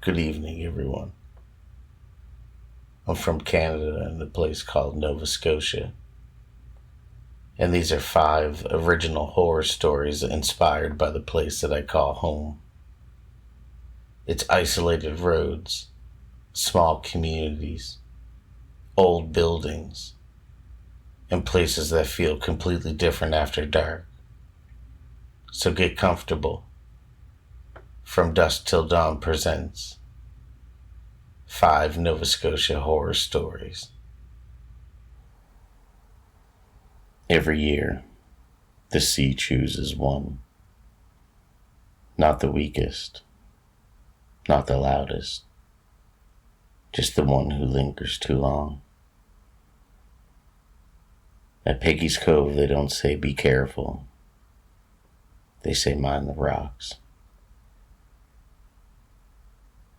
Good evening, everyone. I'm from Canada in a place called Nova Scotia, and these are 5 original horror stories inspired by the place that I call home. It's isolated roads, small communities, old buildings, and places that feel completely different after dark. So get comfortable. From Dusk Till Don presents 5 Nova Scotia horror stories. Every year, the sea chooses one. Not the weakest, not the loudest, just the one who lingers too long. At Peggy's Cove, they don't say be careful. They say mind the rocks.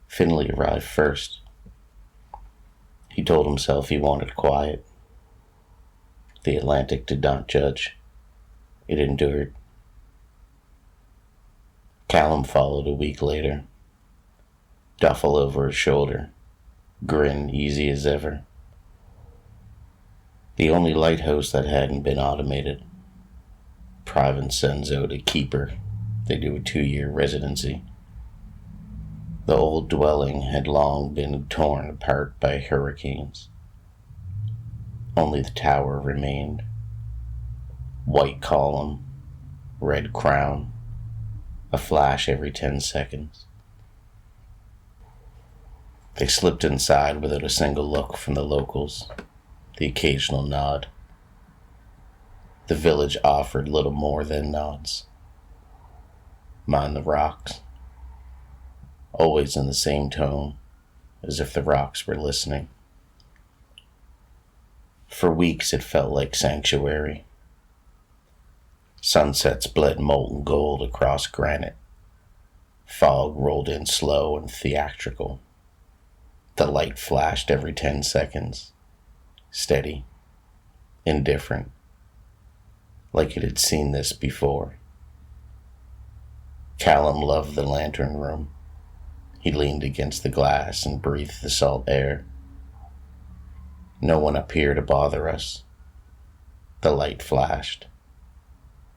Finley arrived first. He told himself he wanted quiet. The Atlantic did not judge. It endured. Callum followed a week later. Duffel over his shoulder. Grin easy as ever. The only lighthouse that hadn't been automated. Private Senzo to Keeper. They do a 2-year residency. The old dwelling had long been torn apart by hurricanes. Only the tower remained. White column, red crown, a flash every 10 seconds. They slipped inside without a single look from the locals, the occasional nod. The village offered little more than nods. Mind the rocks. Always in the same tone, as if the rocks were listening. For weeks it felt like sanctuary. Sunsets bled molten gold across granite. Fog rolled in slow and theatrical. The light flashed every 10 seconds, steady, indifferent, like it had seen this before. Callum loved the lantern room. He leaned against the glass and breathed the salt air. No one up here to bother us. The light flashed.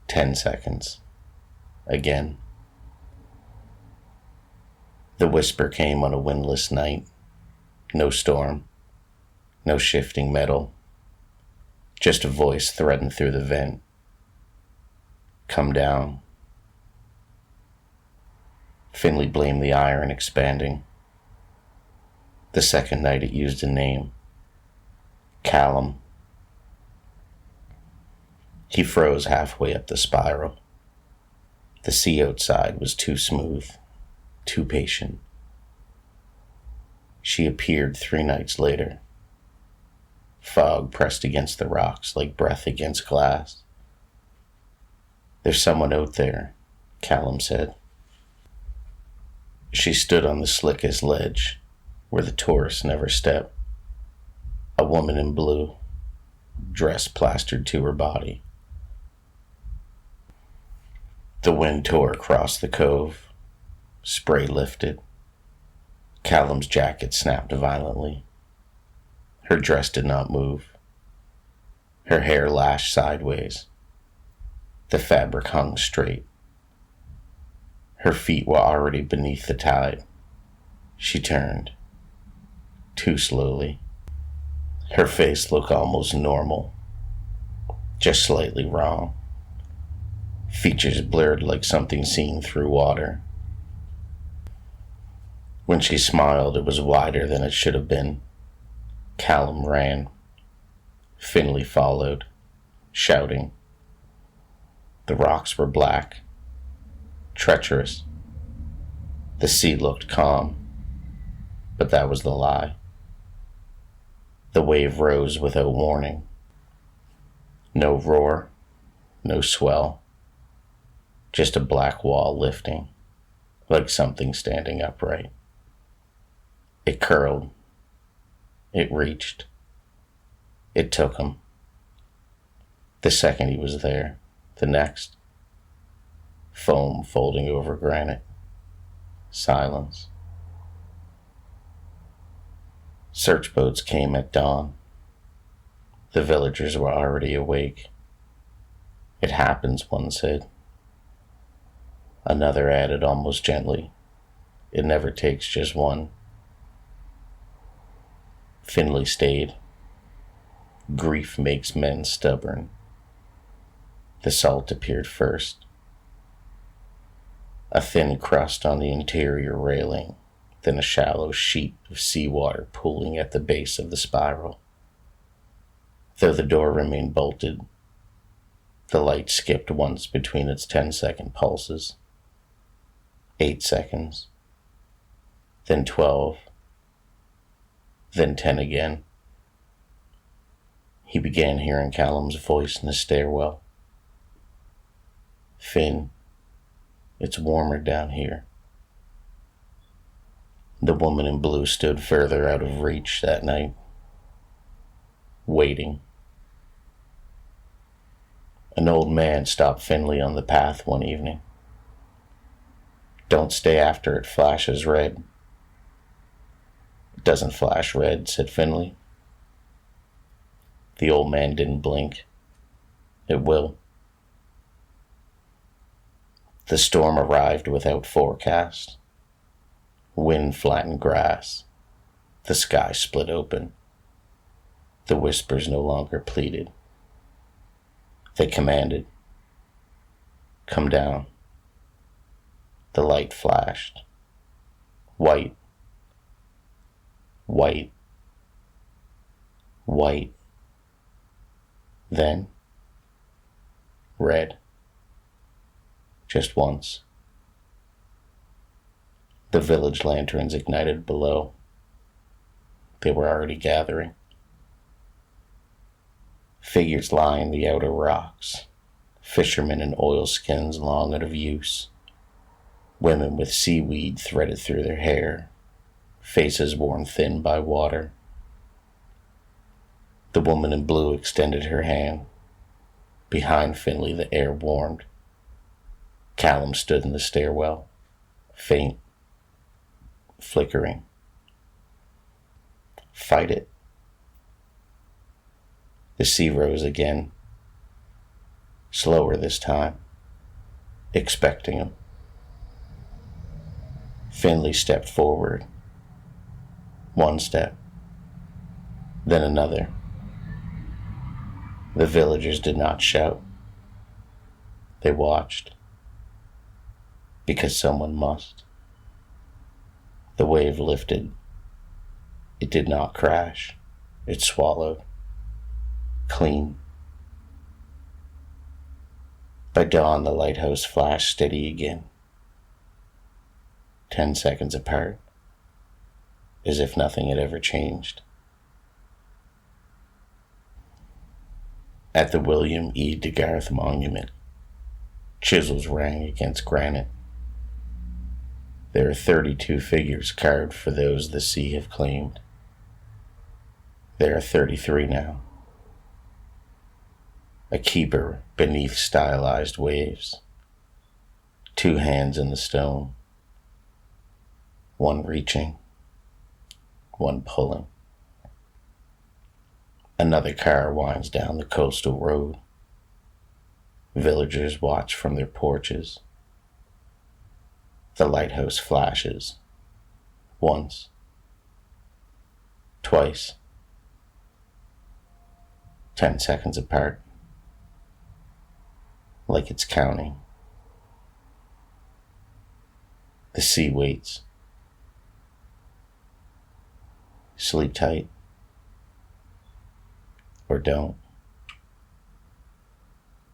10 seconds. Again. The whisper came on a windless night. No storm. No shifting metal. Just a voice threading through the vent. Come down. Finley blamed the iron expanding. The second night it used a name. Callum. He froze halfway up the spiral. The sea outside was too smooth, too patient. She appeared 3 nights later. Fog pressed against the rocks like breath against glass. There's someone out there, Callum said. She stood on the slickest ledge, where the tourists never step. A woman in blue, dress plastered to her body. The wind tore across the cove. Spray lifted. Callum's jacket snapped violently. Her dress did not move. Her hair lashed sideways. The fabric hung straight. Her feet were already beneath the tide. She turned. Too slowly. Her face looked almost normal. Just slightly wrong. Features blurred like something seen through water. When she smiled, it was wider than it should have been. Callum ran. Finley followed, shouting. The rocks were black. Treacherous. The sea looked calm, but that was the lie. The wave rose without warning. No roar, no swell, just a black wall lifting, like something standing upright. It curled. It reached. It took him. The second he was there, the next. Foam folding over granite. Silence. Search boats came at dawn. The villagers were already awake. It happens, one said. Another added almost gently, it never takes just one. Finley stayed. Grief makes men stubborn. The salt appeared first. A thin crust on the interior railing, then a shallow sheet of seawater pooling at the base of the spiral. Though the door remained bolted, the light skipped once between its 10-second pulses. 8 seconds. Then 12. Then 10 again. He began hearing Callum's voice in the stairwell. Finn, it's warmer down here. The woman in blue stood further out of reach that night, waiting. An old man stopped Finley on the path one evening. Don't stay after it flashes red. It doesn't flash red, said Finley. The old man didn't blink. It will. The storm arrived without forecast. Wind flattened grass. The sky split open. The whispers no longer pleaded. They commanded, come down. The light flashed. White. White. White. Then, red. Just once. The village lanterns ignited below. They were already gathering. Figures lined the outer rocks, fishermen in oilskins long out of use, women with seaweed threaded through their hair, faces worn thin by water. The woman in blue extended her hand. Behind Finley, the air warmed. Callum stood in the stairwell, faint, flickering. Fight it. The sea rose again, slower this time, expecting him. Finley stepped forward. One step, then another. The villagers did not shout. They watched, because someone must. The wave lifted. It did not crash. It swallowed. Clean. By dawn, the lighthouse flashed steady again. 10 seconds apart, as if nothing had ever changed. At the William E. DeGarth Monument, chisels rang against granite. There are 32 figures carved for those the sea have claimed. There are 33 now. A keeper beneath stylized waves. 2 hands in the stone. One reaching, one pulling. Another car winds down the coastal road. Villagers watch from their porches. The lighthouse flashes. Once. Twice. 10 seconds apart. Like it's counting. The sea waits. Sleep tight. Or don't.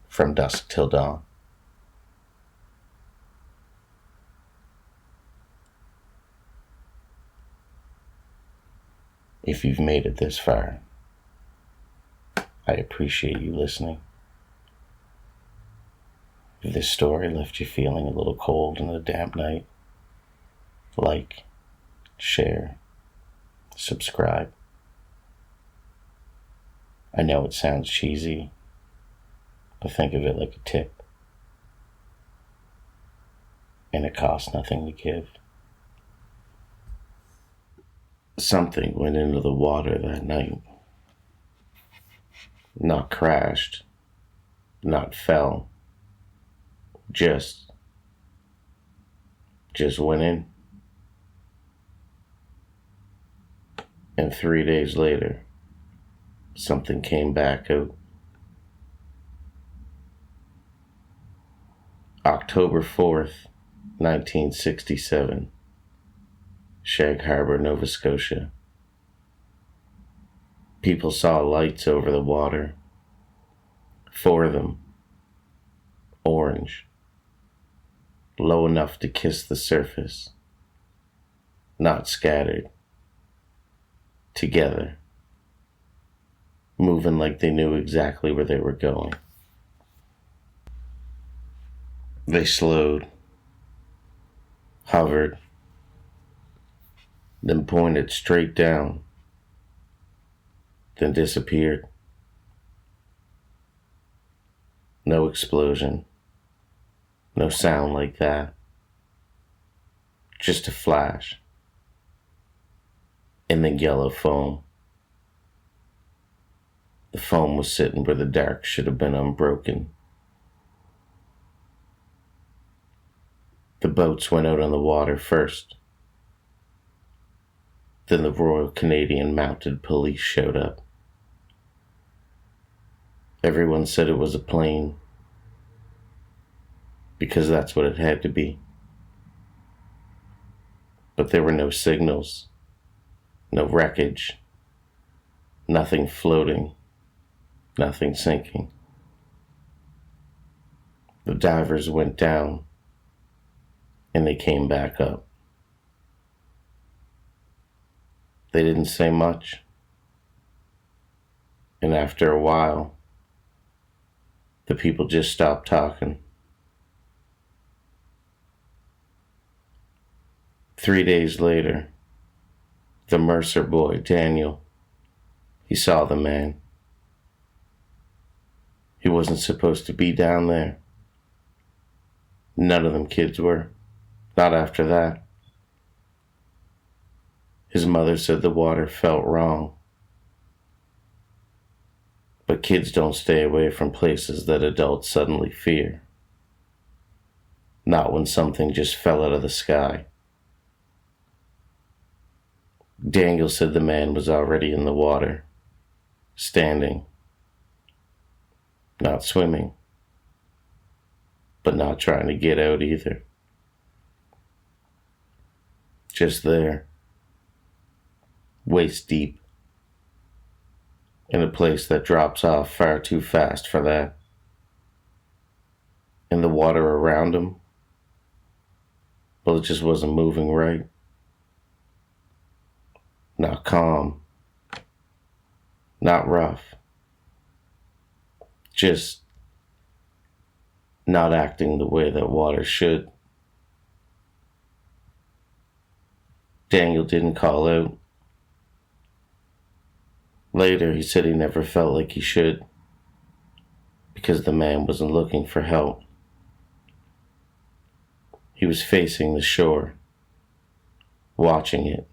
From dusk till dawn. If you've made it this far, I appreciate you listening. If this story left you feeling a little cold in a damp night, like, share, subscribe. I know it sounds cheesy, but think of it like a tip. And it costs nothing to give. Something went into the water that night. Not crashed, not fell, just went in. And 3 days later, something came back out. October 4th, 1967, Shag Harbour, Nova Scotia. People saw lights over the water. 4 of them, orange, low enough to kiss the surface, not scattered, together, moving like they knew exactly where they were going. They slowed, hovered, then pointed straight down, then disappeared. No explosion, no sound like that, just a flash, and then yellow foam. The foam was sitting where the dark should have been unbroken. The boats went out on the water first. Then the Royal Canadian Mounted Police showed up. Everyone said it was a plane, because that's what it had to be. But there were no signals, no wreckage, nothing floating, nothing sinking. The divers went down, and they came back up. They didn't say much, and after a while, the people just stopped talking. 3 days later, the Mercer boy, Daniel, he saw the man. He wasn't supposed to be down there. None of them kids were, not after that. His mother said the water felt wrong. But kids don't stay away from places that adults suddenly fear. Not when something just fell out of the sky. Daniel said the man was already in the water, standing, not swimming, but not trying to get out either. Just there, waist deep, in a place that drops off far too fast for that. And the water around him, well, it just wasn't moving right. Not calm, not rough, just not acting the way that water should. Daniel didn't call out. Later, he said he never felt like he should, because the man wasn't looking for help. He was facing the shore, watching it,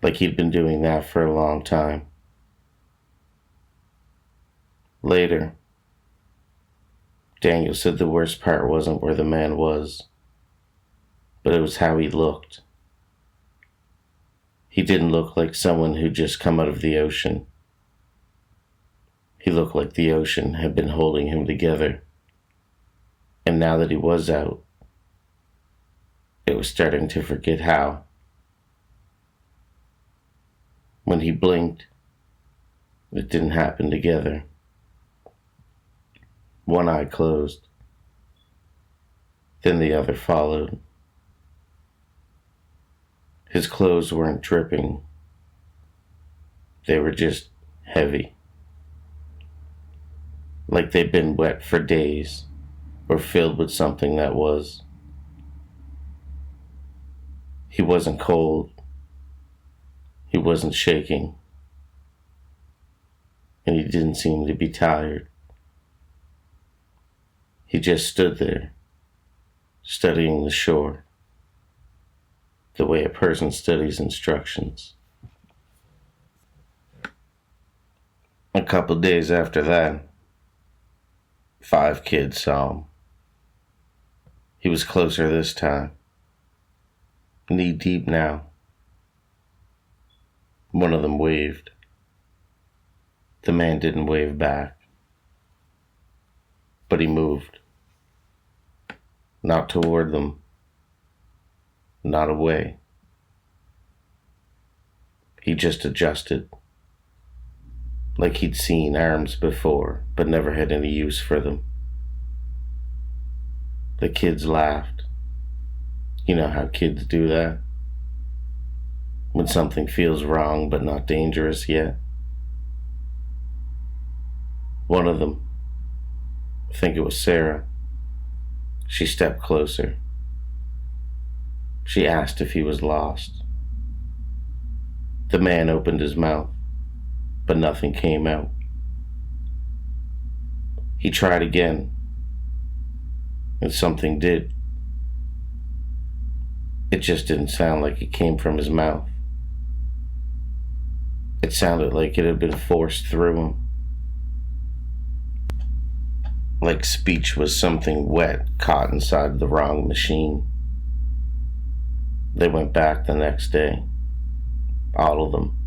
like he'd been doing that for a long time. Later, Daniel said the worst part wasn't where the man was, but it was how he looked. He didn't look like someone who'd just come out of the ocean. He looked like the ocean had been holding him together. And now that he was out, it was starting to forget how. When he blinked, it didn't happen together. One eye closed. Then the other followed. His clothes weren't dripping. They were just heavy. Like they'd been wet for days, or filled with something that was. He wasn't cold. He wasn't shaking. And he didn't seem to be tired. He just stood there, studying the shore. the way a person studies instructions. A couple days after that, 5 kids saw him. He was closer this time, knee deep now. One of them waved. The man didn't wave back, but he moved. Not toward them, not away. He just adjusted, like he'd seen arms before, but never had any use for them. The kids laughed. You know how kids do that? When something feels wrong but not dangerous yet. One of them, I think it was Sarah, she stepped closer. She asked if he was lost. The man opened his mouth, but nothing came out. He tried again, and something did. It just didn't sound like it came from his mouth. It sounded like it had been forced through him. Like speech was something wet caught inside the wrong machine. They went back the next day. All of them.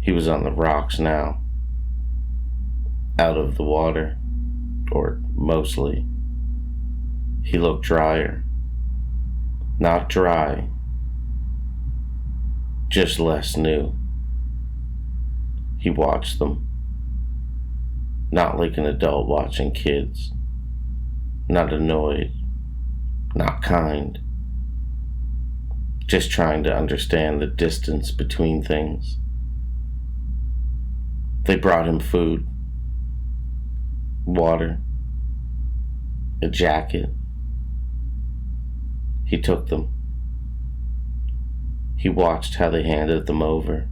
He was on the rocks now. Out of the water. Or mostly. He looked drier. Not dry. Just less new. He watched them. Not like an adult watching kids. Not annoyed. Not kind. Just trying to understand the distance between things. They brought him food. Water. A jacket. He took them. He watched how they handed them over.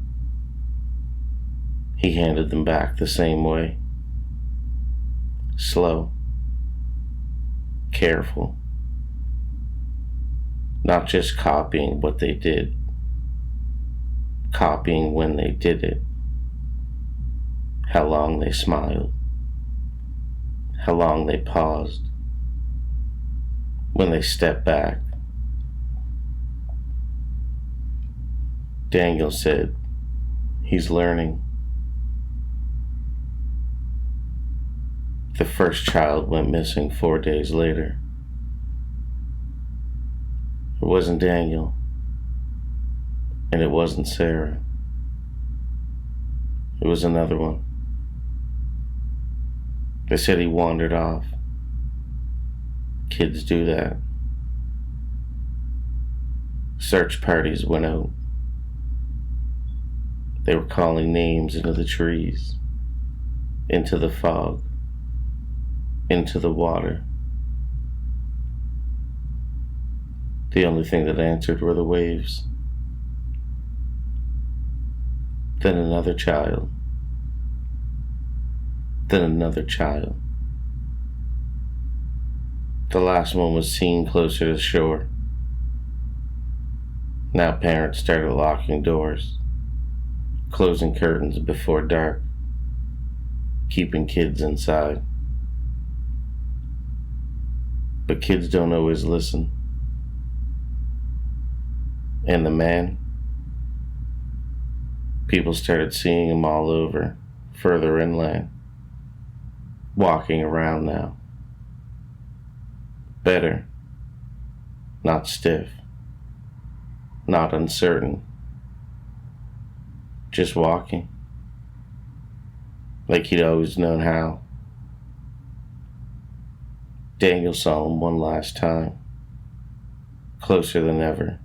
He handed them back the same way. Slow. Careful. Not just copying what they did. Copying when they did it. How long they smiled. How long they paused. When they stepped back. Daniel said, "He's learning." The first child went missing 4 days later. It wasn't Daniel, and it wasn't Sarah. It was another one. They said he wandered off. Kids do that. Search parties went out. They were calling names into the trees, into the fog, into the water. The only thing that answered were the waves. Then another child. Then another child. The last one was seen closer to shore. Now parents started locking doors, closing curtains before dark, keeping kids inside. But kids don't always listen. And the man, people started seeing him all over, further inland, walking around now. Better, not stiff, not uncertain, just walking, like he'd always known how. Daniel saw him one last time, closer than ever.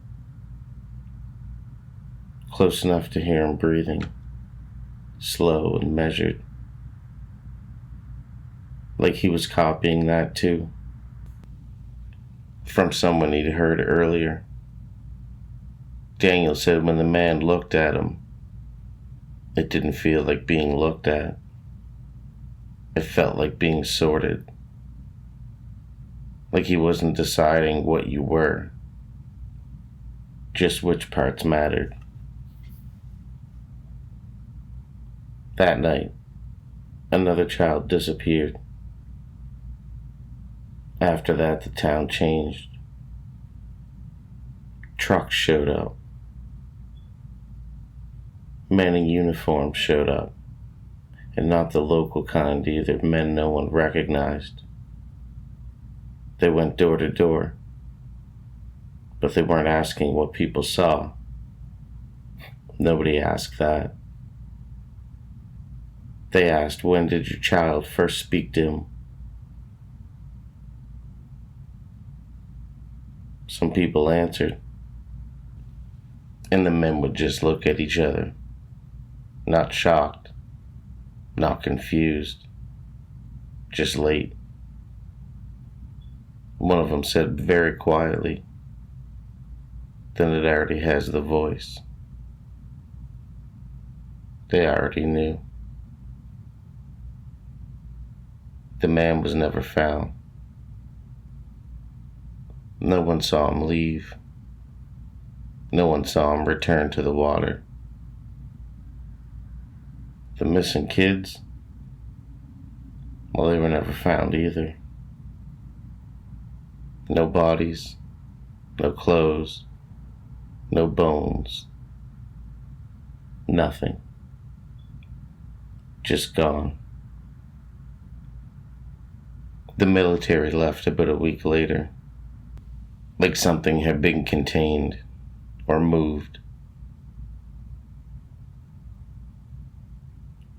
Close enough to hear him breathing, slow and measured. Like he was copying that too, from someone he'd heard earlier. Daniel said when the man looked at him, it didn't feel like being looked at. It felt like being sorted. Like he wasn't deciding what you were. just which parts mattered. That night, another child disappeared. After that, the town changed. Trucks showed up. Men in uniforms showed up, and not the local kind either, men no one recognized. They went door to door, but they weren't asking what people saw. Nobody asked that. They asked, when did your child first speak to him? Some people answered, and the men would just look at each other, not shocked, not confused, just late. One of them said very quietly, then it already has the voice. They already knew. The man was never found. No one saw him leave. No one saw him return to the water. The missing kids, well, they were never found either. No bodies, no clothes, no bones, nothing. Just gone. The military left about a week later, like something had been contained or moved.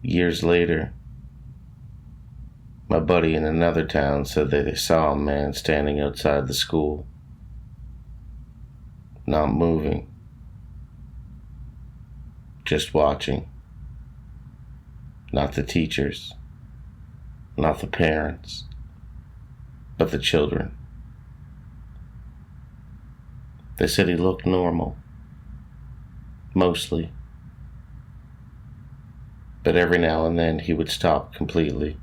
Years later, my buddy in another town said that they saw a man standing outside the school, not moving, just watching. Not the teachers, not the parents, but the children. They said he looked normal, mostly, but every now and then he would stop completely,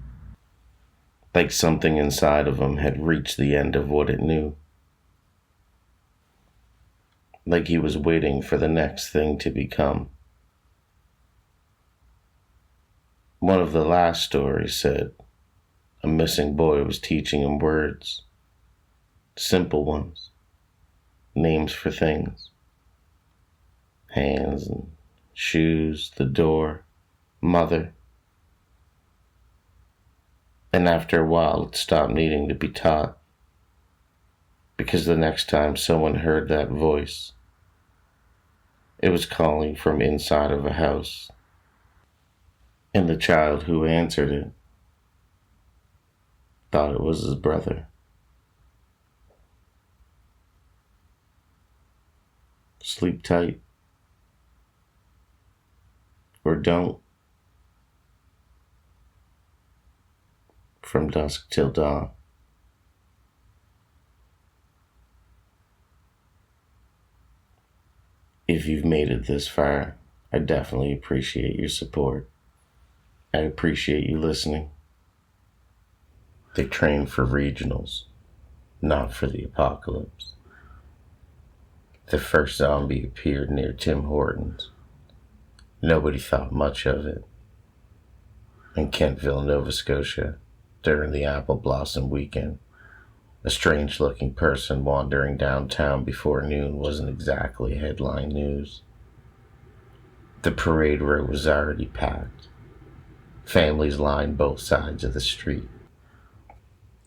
like something inside of him had reached the end of what it knew, like he was waiting for the next thing to become. One of the last stories said a missing boy was teaching him words, simple ones, names for things, hands and shoes, the door, mother. And after a while it stopped needing to be taught, because the next time someone heard that voice, it was calling from inside of a house, and the child who answered it thought it was his brother. Sleep tight, or don't. From dusk till dawn. If you've made it this far, I definitely appreciate your support. I appreciate you listening. They train for regionals, not for the apocalypse. The first zombie appeared near Tim Hortons. Nobody thought much of it. In Kentville, Nova Scotia, during the apple blossom weekend, a strange-looking person wandering downtown before noon wasn't exactly headline news. The parade route was already packed. Families lined both sides of the street.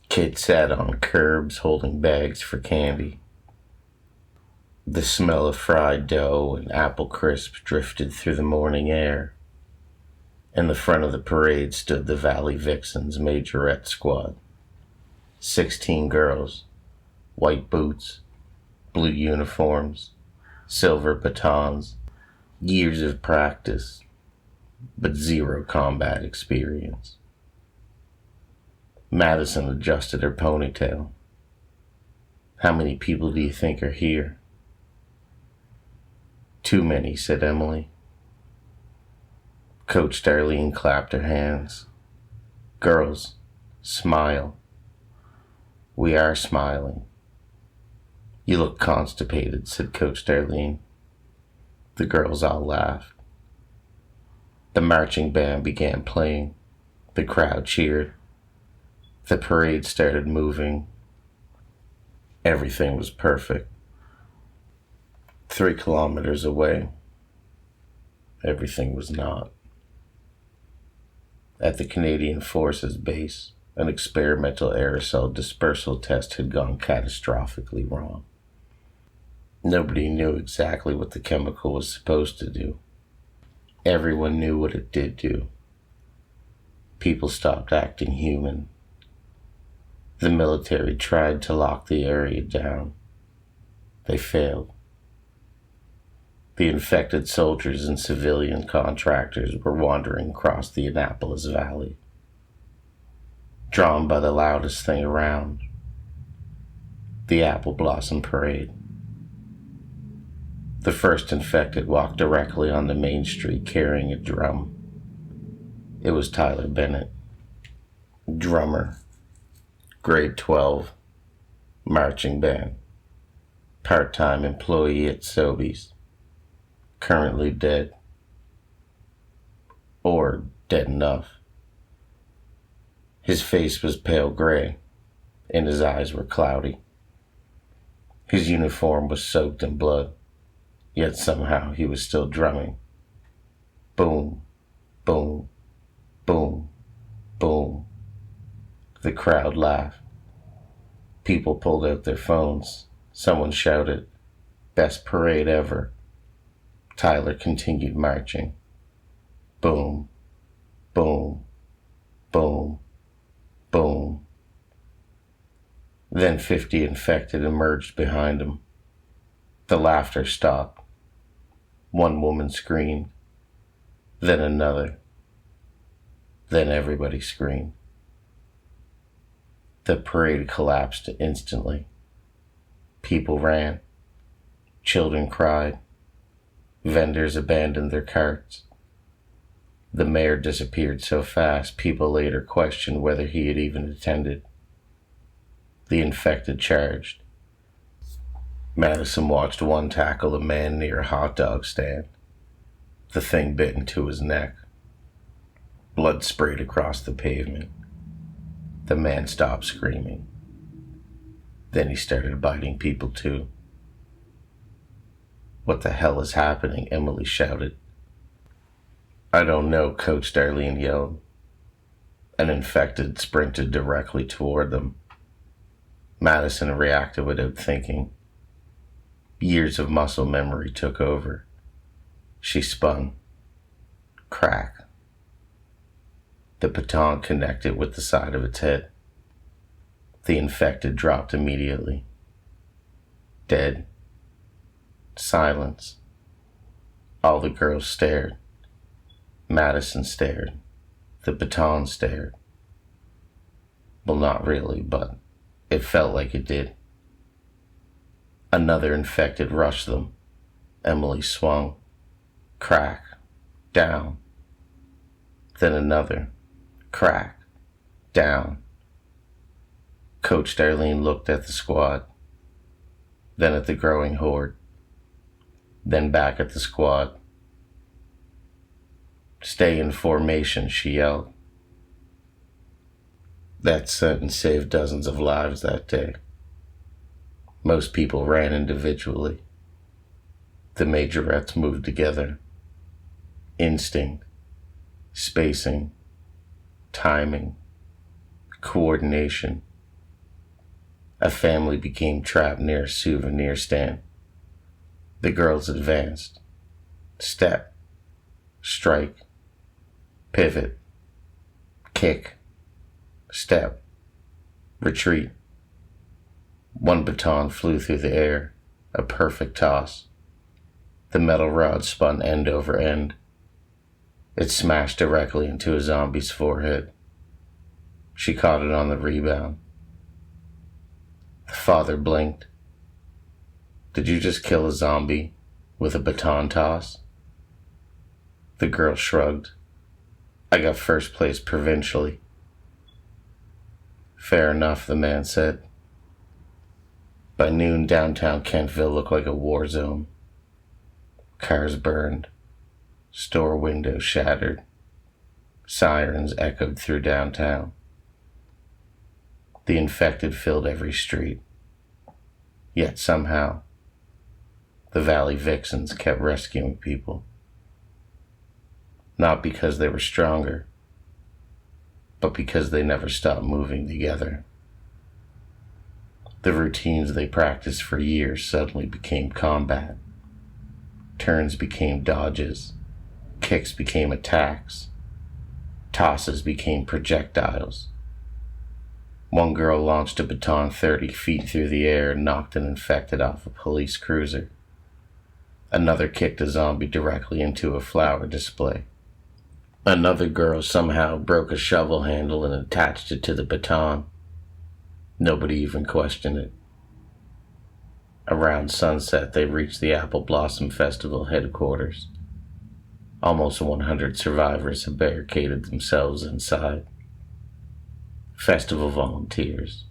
Kids sat on curbs holding bags for candy. The smell of fried dough and apple crisp drifted through the morning air. In the front of the parade stood the Valley Vixens Majorette squad. 16 girls, white boots, blue uniforms, silver batons, years of practice, but zero combat experience. Madison adjusted her ponytail. How many people do you think are here? Too many, said Emily. Coach Darlene clapped her hands. Girls, smile. We are smiling. "You look constipated," said Coach Darlene. The girls all laughed. The marching band began playing. The crowd cheered. The parade started moving. Everything was perfect. 3 kilometers away, everything was not. At the Canadian Forces base, an experimental aerosol dispersal test had gone catastrophically wrong. Nobody knew exactly what the chemical was supposed to do. Everyone knew what it did do. People stopped acting human. The military tried to lock the area down. They failed. The infected soldiers and civilian contractors were wandering across the Annapolis Valley, drawn by the loudest thing around, the Apple Blossom Parade. The first infected walked directly onto Main Street carrying a drum. It was Tyler Bennett, drummer, grade 12, marching band, part-time employee at Sobeys, currently dead, or dead enough. His face was pale gray, and his eyes were cloudy. His uniform was soaked in blood, yet somehow he was still drumming. Boom, boom, boom, boom. The crowd laughed. People pulled out their phones. Someone shouted, "Best parade ever." Tyler continued marching. Boom, boom, boom, boom. Then 50 infected emerged behind him. The laughter stopped. One woman screamed, then another, then everybody screamed. The parade collapsed instantly. People ran. Children cried. Vendors abandoned their carts. The mayor disappeared so fast, people later questioned whether he had even attended. The infected charged. Madison watched one tackle a man near a hot dog stand. The thing bit into his neck. Blood sprayed across the pavement. The man stopped screaming. Then he started biting people too. "What the hell is happening?" Emily shouted. "I don't know," Coach Darlene yelled. An infected sprinted directly toward them. Madison reacted without thinking. Years of muscle memory took over. She spun. Crack. The baton connected with the side of its head. The infected dropped immediately. Dead. Silence. All the girls stared. Madison stared. The baton stared. Well, not really, but it felt like it did. Another infected rushed them. Emily swung. Crack. Down. Then another. Crack. Down. Coach Darlene looked at the squad, then at the growing horde, then back at the squad. "Stay in formation," she yelled. That sentence saved dozens of lives that day. Most people ran individually. The Majorettes moved together. Instinct, spacing, timing, coordination. A family became trapped near a souvenir stand. The girls advanced. Step, strike, pivot, kick, step, retreat. One baton flew through the air, a perfect toss. The metal rod spun end over end. It smashed directly into a zombie's forehead. She caught it on the rebound. The father blinked. "Did you just kill a zombie with a baton toss?" The girl shrugged. "I got first place provincially." "Fair enough," the man said. By noon, downtown Kentville looked like a war zone. Cars burned, store windows shattered, sirens echoed through downtown. The infected filled every street. Yet somehow, the Valley Vixens kept rescuing people. Not because they were stronger, but because they never stopped moving together. The routines they practiced for years suddenly became combat. Turns became dodges. Kicks became attacks. Tosses became projectiles. One girl launched a baton 30 feet through the air and knocked an infected off a police cruiser. Another kicked a zombie directly into a flower display. Another girl somehow broke a shovel handle and attached it to the baton. Nobody even questioned it. Around sunset, they reached the Apple Blossom Festival headquarters. Almost 100 survivors had barricaded themselves inside. Festival volunteers,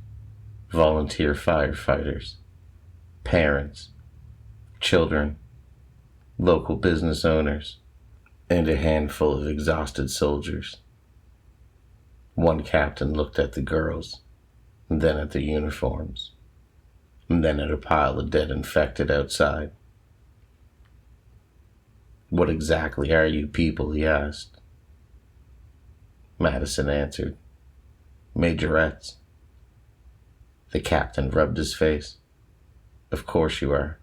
volunteer firefighters, parents, children, local business owners, and a handful of exhausted soldiers. One captain looked at the girls, and then at the uniforms, and then at a pile of dead infected outside. "What exactly are you people?" he asked. Madison answered, "Majorettes." The captain rubbed his face. "Of course you are."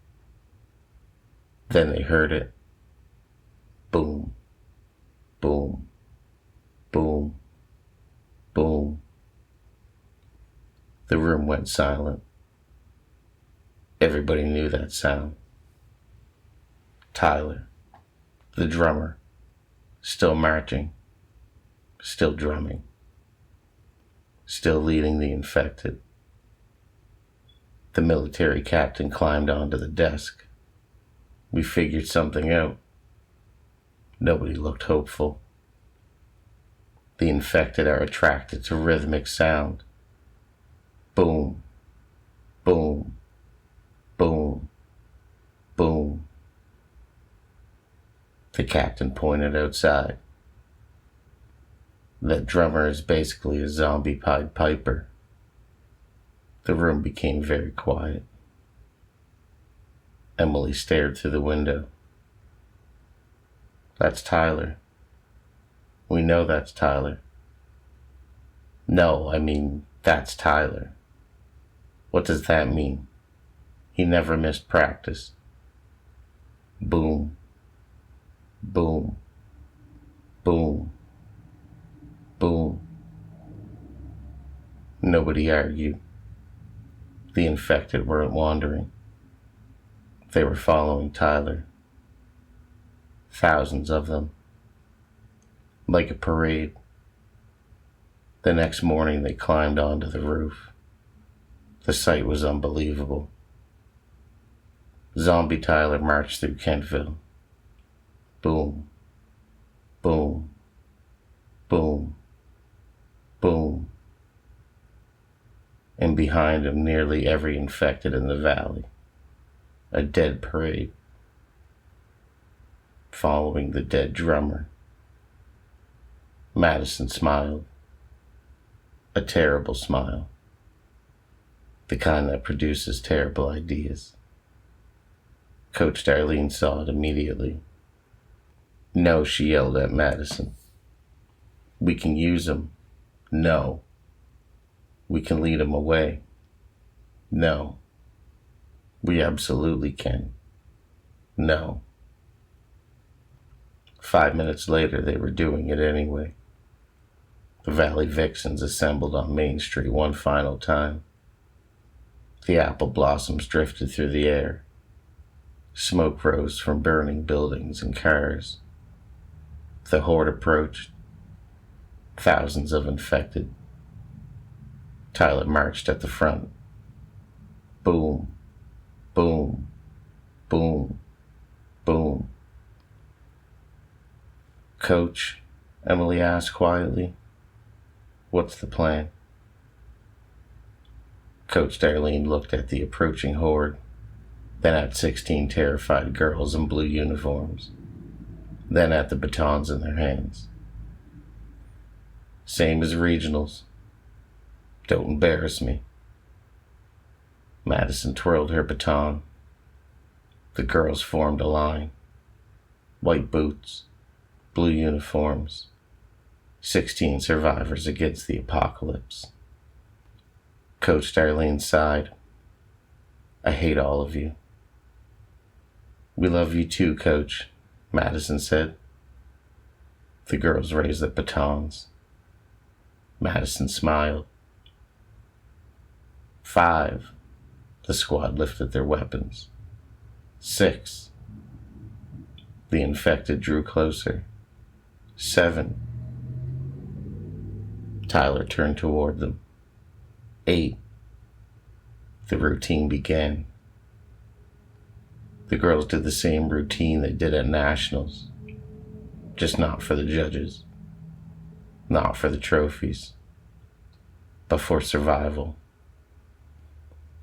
Then they heard it. Boom, boom, boom, boom. The room went silent. Everybody knew that sound. Tyler, the drummer, still marching, still drumming, still leading the infected. The military captain climbed onto the desk. "We figured something out." Nobody looked hopeful. The infected are attracted to rhythmic sound. Boom, boom, boom, boom. The captain pointed outside. "That drummer is basically a zombie Pied Piper." The room became very quiet. Emily stared through the window. "That's Tyler. We know that's Tyler." "No, I mean, that's Tyler." "What does that mean?" "He never missed practice." Boom, boom, boom, boom. Nobody argued. The infected weren't wandering. They were following Tyler. Thousands of them. Like a parade. The next morning they climbed onto the roof. The sight was unbelievable. Zombie Tyler marched through Kentville. Boom, boom, boom, boom. And behind him nearly every infected in the valley. A dead parade. Following the dead drummer. Madison smiled. A terrible smile. The kind that produces terrible ideas. Coach Darlene saw it immediately. "No," she yelled at Madison. "We can use him." "No." "We can lead him away." "No." "We absolutely can." "No." 5 minutes later, they were doing it anyway. The Valley Vixens assembled on Main Street one final time. The apple blossoms drifted through the air. Smoke rose from burning buildings and cars. The horde approached. Thousands of infected. Tyler marched at the front. Boom, boom, boom, boom. "Coach," Emily asked quietly, "what's the plan?" Coach Darlene looked at the approaching horde, then at 16 terrified girls in blue uniforms, then at the batons in their hands. Same as regionals. Don't embarrass me. Madison twirled her baton. The girls formed a line. White boots, blue uniforms, 16 survivors against the apocalypse. Coach Darlene sighed. I hate all of you. We love you too, Coach, Madison said. The girls raised their batons. Madison smiled. 5. The squad lifted their weapons. 6. The infected drew closer. 7. Tyler turned toward them. 8. The routine began. The girls did the same routine they did at nationals, just not for the judges, not for the trophies, but for survival.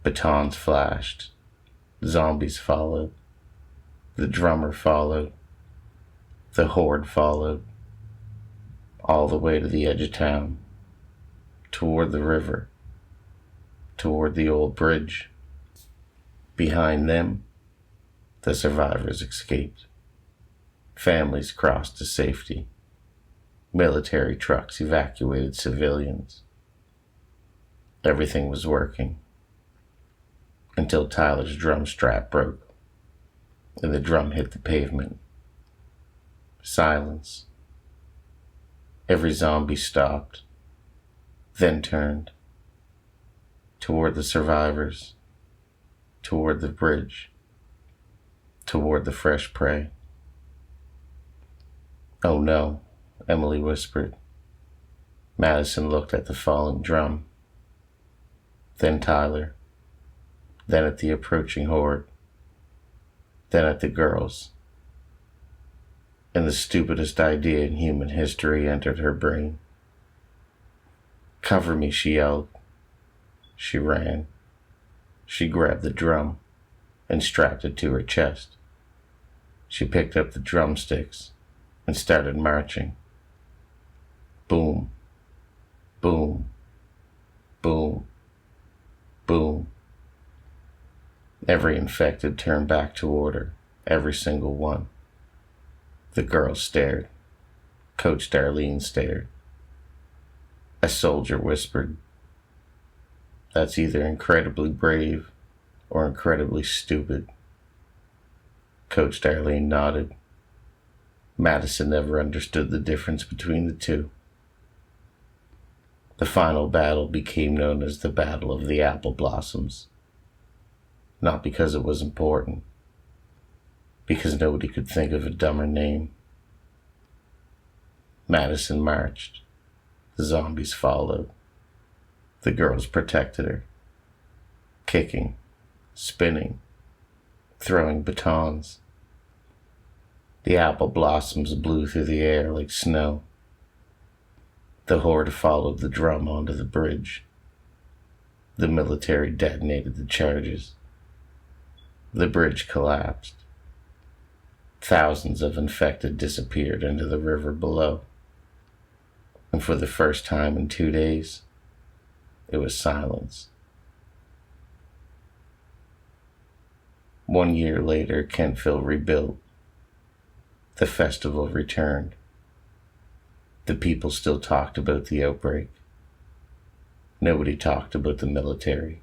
Batons flashed. Zombies followed. The drummer followed. The horde followed. All the way to the edge of town, toward the river, toward the old bridge. Behind them, the survivors escaped. Families crossed to safety. Military trucks evacuated civilians. Everything was working until Tyler's drum strap broke and the drum hit the pavement. Silence. Every zombie stopped, then turned toward the survivors, toward the bridge, toward the fresh prey. Oh no, Emily whispered. Madison looked at the falling drum, then Tyler, then at the approaching horde, then at the girls. And the stupidest idea in human history entered her brain. Cover me, she yelled. She ran. She grabbed the drum and strapped it to her chest. She picked up the drumsticks and started marching. Boom, boom, boom, boom. Every infected turned back to order, every single one. The girls stared. Coach Darlene stared. A soldier whispered, "That's either incredibly brave or incredibly stupid." Coach Darlene nodded. Madison never understood the difference between the two. The final battle became known as the Battle of the Apple Blossoms. Not because it was important, because nobody could think of a dumber name. Madison marched. The zombies followed. The girls protected her, kicking, spinning, throwing batons. The apple blossoms blew through the air like snow. The horde followed the drum onto the bridge. The military detonated the charges. The bridge collapsed. Thousands of infected disappeared into the river below. And for the first time in 2 days, it was silence. 1 year later, Kentville rebuilt. The festival returned. The people still talked about the outbreak. Nobody talked about the military.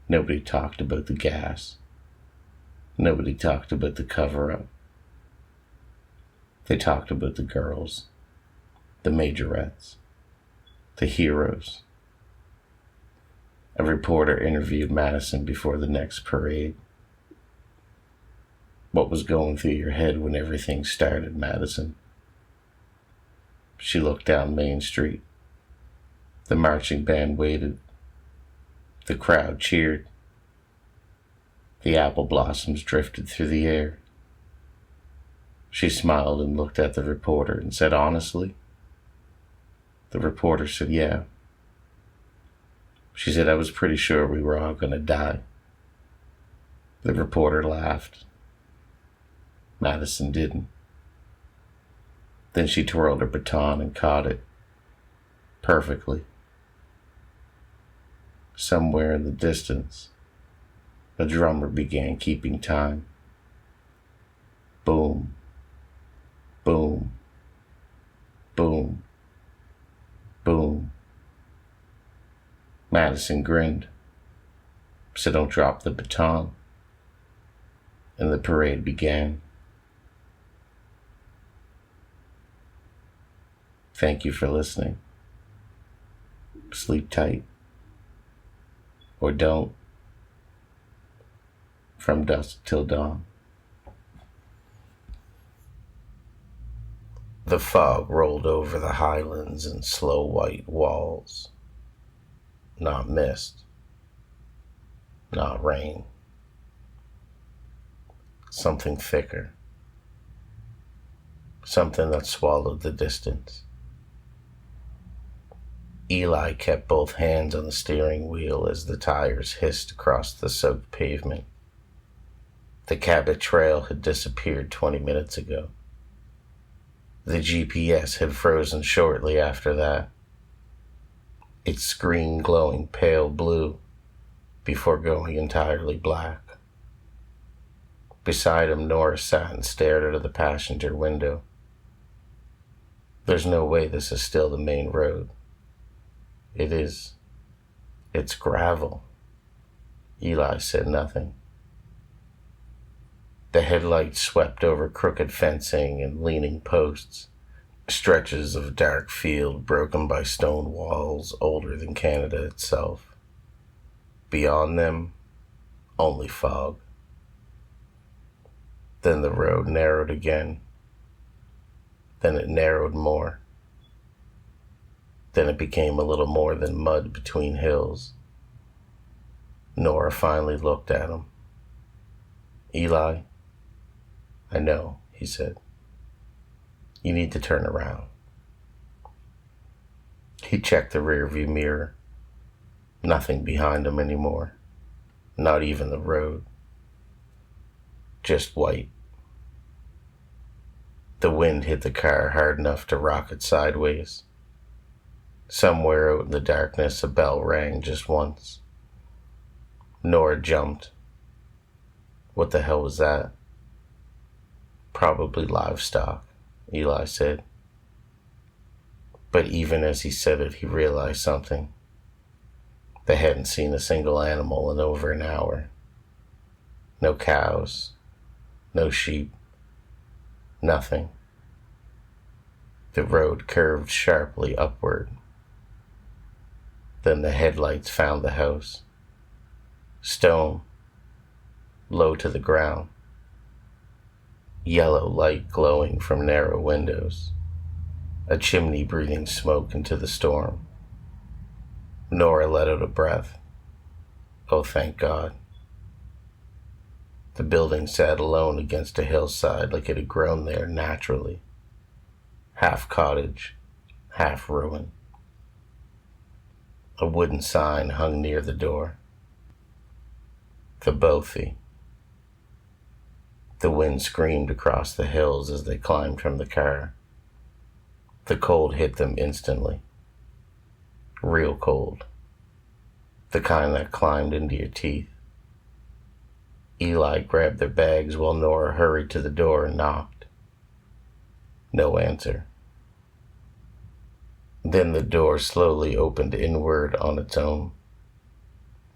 Nobody talked about the gas. Nobody talked about the cover-up. They talked about the girls, the Majorettes, the heroes. A reporter interviewed Madison before the next parade. What was going through your head when everything started, Madison? She looked down Main Street. The marching band waited. The crowd cheered. The apple blossoms drifted through the air. She smiled and looked at the reporter and said, "Honestly?" The reporter said, "Yeah." She said, I was pretty sure we were all going to die. The reporter laughed. Madison didn't. Then she twirled her baton and caught it. Perfectly. Somewhere in the distance, a drummer began keeping time. Boom, boom, boom, boom. Madison grinned, so don't drop the baton. And the parade began. Thank you for listening. Sleep tight. Or don't. From Dusk Till Dawn. The fog rolled over the highlands in slow white walls. Not mist. Not rain. Something thicker. Something that swallowed the distance. Eli kept both hands on the steering wheel as the tires hissed across the soaked pavement. The Cabot Trail had disappeared 20 minutes ago. The GPS had frozen shortly after that, its screen glowing pale blue before going entirely black. Beside him, Nora sat and stared out of the passenger window. There's no way this is still the main road. It is. It's gravel. Eli said nothing. The headlights swept over crooked fencing and leaning posts, stretches of dark field broken by stone walls older than Canada itself. Beyond them, only fog. Then the road narrowed again. Then it narrowed more. Then it became a little more than mud between hills. Nora finally looked at him. Eli, I know, he said. You need to turn around. He checked the rearview mirror. Nothing behind him anymore. Not even the road. Just white. The wind hit the car hard enough to rock it sideways. Somewhere out in the darkness, a bell rang just once. Nora jumped. What the hell was that? Probably livestock, Eli said. But even as he said it, he realized something. They hadn't seen a single animal in over an hour. No cows, no sheep, nothing. The road curved sharply upward. Then the headlights found the house. Stone, low to the ground. Yellow light glowing from narrow windows. A chimney breathing smoke into the storm. Nora let out a breath. Oh, thank God. The building sat alone against a hillside like it had grown there naturally. Half cottage, half ruin. A wooden sign hung near the door. The Bothy. The wind screamed across the hills as they climbed from the car. The cold hit them instantly. Real cold. The kind that climbed into your teeth. Eli grabbed their bags while Nora hurried to the door and knocked. No answer. Then the door slowly opened inward on its own.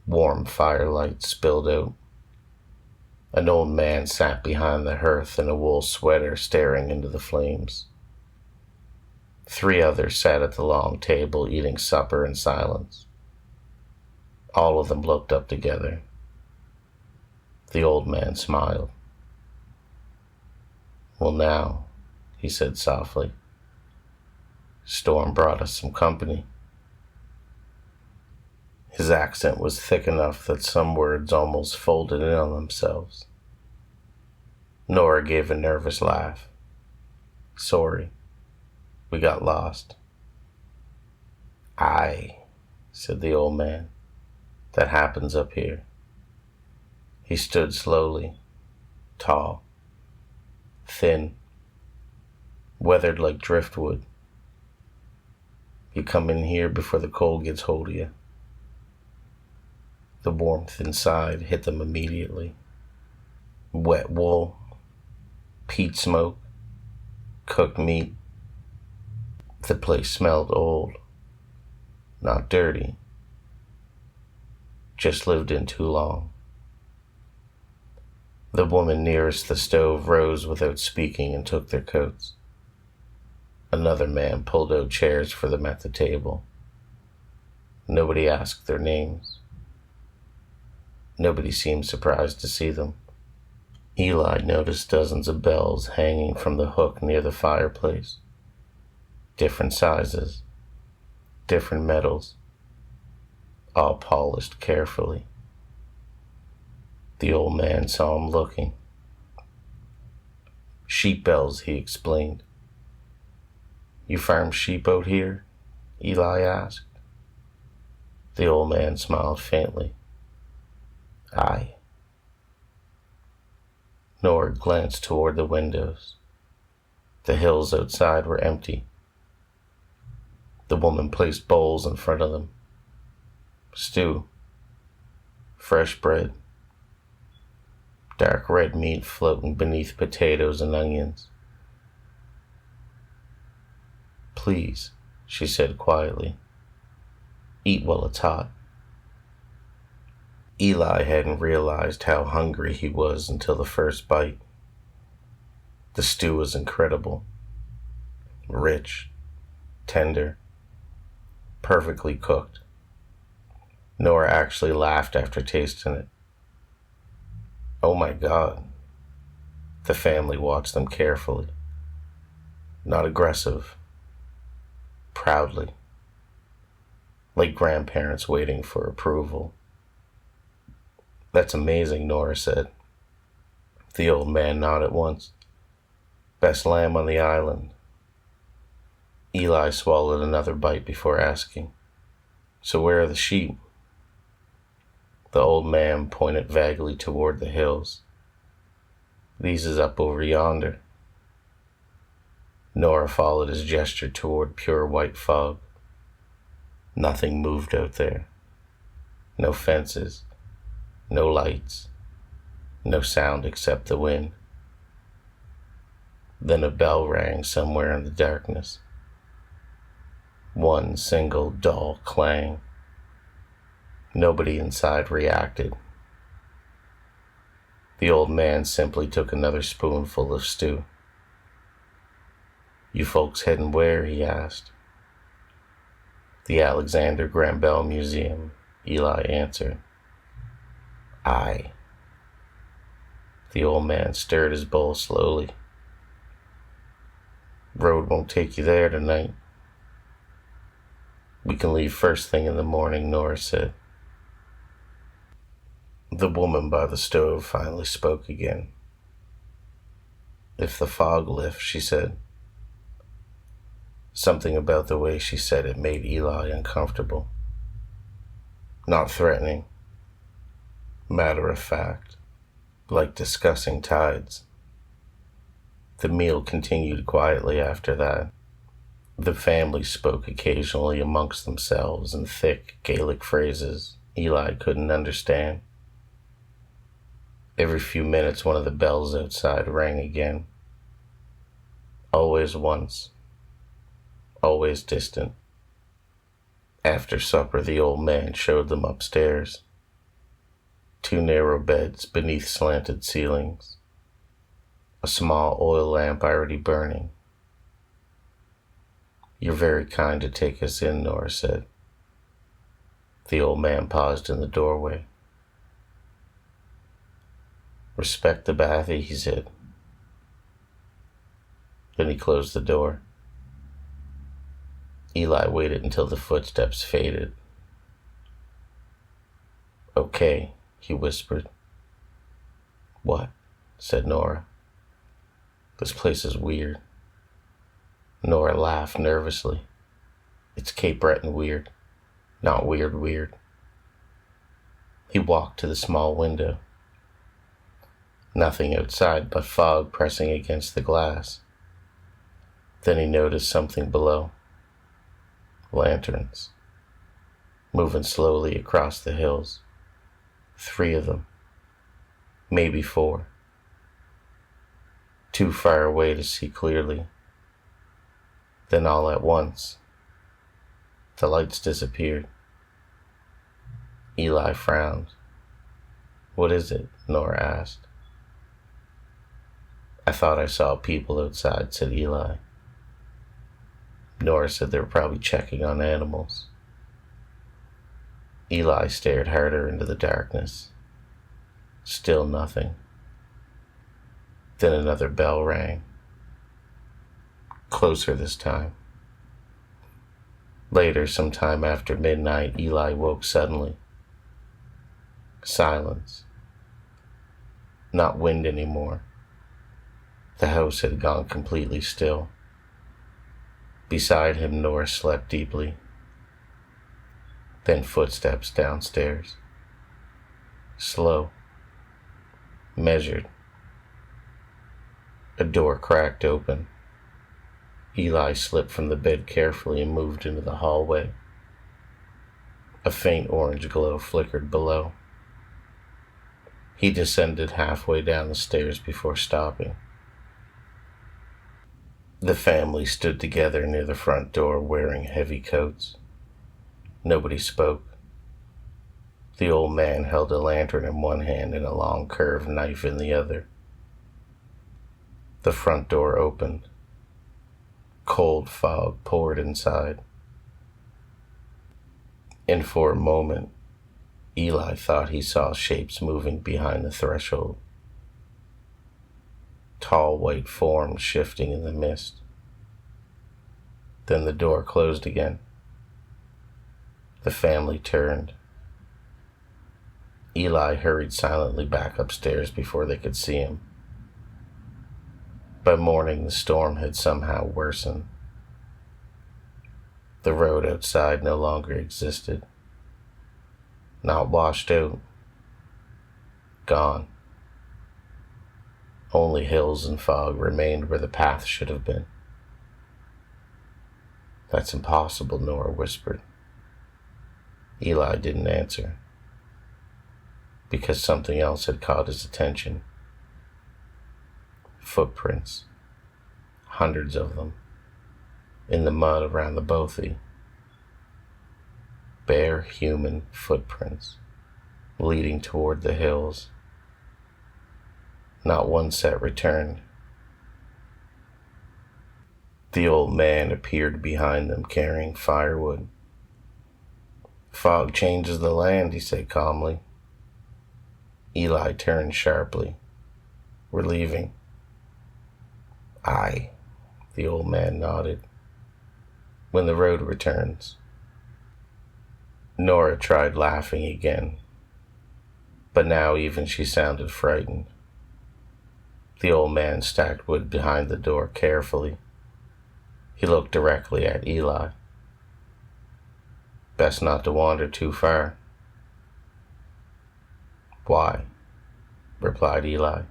Warm firelight spilled out. An old man sat behind the hearth in a wool sweater staring into the flames. 3 others sat at the long table eating supper in silence. All of them looked up together. The old man smiled. Well, now, he said softly. Storm brought us some company. His accent was thick enough that some words almost folded in on themselves. Nora gave a nervous laugh. Sorry, we got lost. Aye, said the old man. that happens up here. He stood slowly, tall, thin, weathered like driftwood. You come in here before the cold gets hold of you. The warmth inside hit them immediately. Wet wool, peat smoke, cooked meat. The place smelled old, not dirty, just lived in too long. The woman nearest the stove rose without speaking and took their coats. Another man pulled out chairs for them at the table. Nobody asked their names. Nobody seemed surprised to see them. Eli noticed dozens of bells hanging from the hook near the fireplace. Different sizes, different metals, all polished carefully. The old man saw him looking. Sheep bells, he explained. You farm sheep out here? Eli asked. The old man smiled faintly. Aye. Nora glanced toward the windows. The hills outside were empty. The woman placed bowls in front of them. Stew, fresh bread, dark red meat floating beneath potatoes and onions. Please, she said quietly, eat while it's hot. Eli hadn't realized how hungry he was until the first bite. The stew was incredible, rich, tender, perfectly cooked. Nora actually laughed after tasting it. Oh my God. The family watched them carefully. Not aggressive. Proudly. Like grandparents waiting for approval. That's amazing, Nora said. The old man nodded once. Best lamb on the island. Eli swallowed another bite before asking, So where are the sheep? The old man pointed vaguely toward the hills. These is up over yonder. Nora followed his gesture toward pure white fog. Nothing moved out there. No fences, no lights, no sound except the wind. Then a bell rang somewhere in the darkness. One single dull clang. Nobody inside reacted. The old man simply took another spoonful of stew. You folks heading where? He asked. The Alexander Graham Bell Museum, Eli answered. Aye. The old man stirred his bowl slowly. Road won't take you there tonight. We can leave first thing in the morning, Nora said. The woman by the stove finally spoke again. If the fog lifts, she said. Something about the way she said it made Eli uncomfortable. Not threatening. Matter of fact. Like discussing tides. The meal continued quietly after that. The family spoke occasionally amongst themselves in thick Gaelic phrases Eli couldn't understand. Every few minutes one of the bells outside rang again. Always once. Always distant. After supper, the old man showed them upstairs. 2 narrow beds beneath slanted ceilings. A small oil lamp already burning. You're very kind to take us in, Nora said. The old man paused in the doorway. Respect the Bothy, he said. Then he closed the door. Eli waited until the footsteps faded. Okay, he whispered. What? Said Nora. This place is weird. Nora laughed nervously. It's Cape Breton weird, not weird. He walked to the small window. Nothing outside but fog pressing against the glass. Then he noticed something below. Lanterns, moving slowly across the hills. 3 of them, maybe 4. Too far away to see clearly. Then all at once, the lights disappeared. Eli frowned. "What is it?" Nora asked. "I thought I saw people outside," said Eli. Nora said they were probably checking on animals. Eli stared harder into the darkness. Still nothing. Then another bell rang. Closer this time. Later, sometime after midnight, Eli woke suddenly. Silence. Not wind anymore. The house had gone completely still. Beside him, Nora slept deeply. Then footsteps downstairs. Slow. Measured. A door cracked open. Eli slipped from the bed carefully and moved into the hallway. A faint orange glow flickered below. He descended halfway down the stairs before stopping. The family stood together near the front door wearing heavy coats. Nobody spoke. The old man held a lantern in one hand and a long curved knife in the other. The front door opened. Cold fog poured inside. And for a moment, Eli thought he saw shapes moving behind the threshold. Tall white forms shifting in the mist. Then the door closed again. The family turned. Eli hurried silently back upstairs before they could see him. By morning, the storm had somehow worsened. The road outside no longer existed. Not washed out. Gone. Only hills and fog remained where the path should have been. "That's impossible," Nora whispered. Eli didn't answer, because something else had caught his attention. Footprints. Hundreds of them. In the mud around the Bothy. Bare human footprints, leading toward the hills. Not one set returned. The old man appeared behind them carrying firewood. "Fog changes the land," he said calmly. Eli turned sharply. "We're leaving." "Aye," the old man nodded. "When the road returns." Nora tried laughing again, but now even she sounded frightened. The old man stacked wood behind the door carefully. He looked directly at Eli. "Best not to wander too far." "Why?" replied Eli.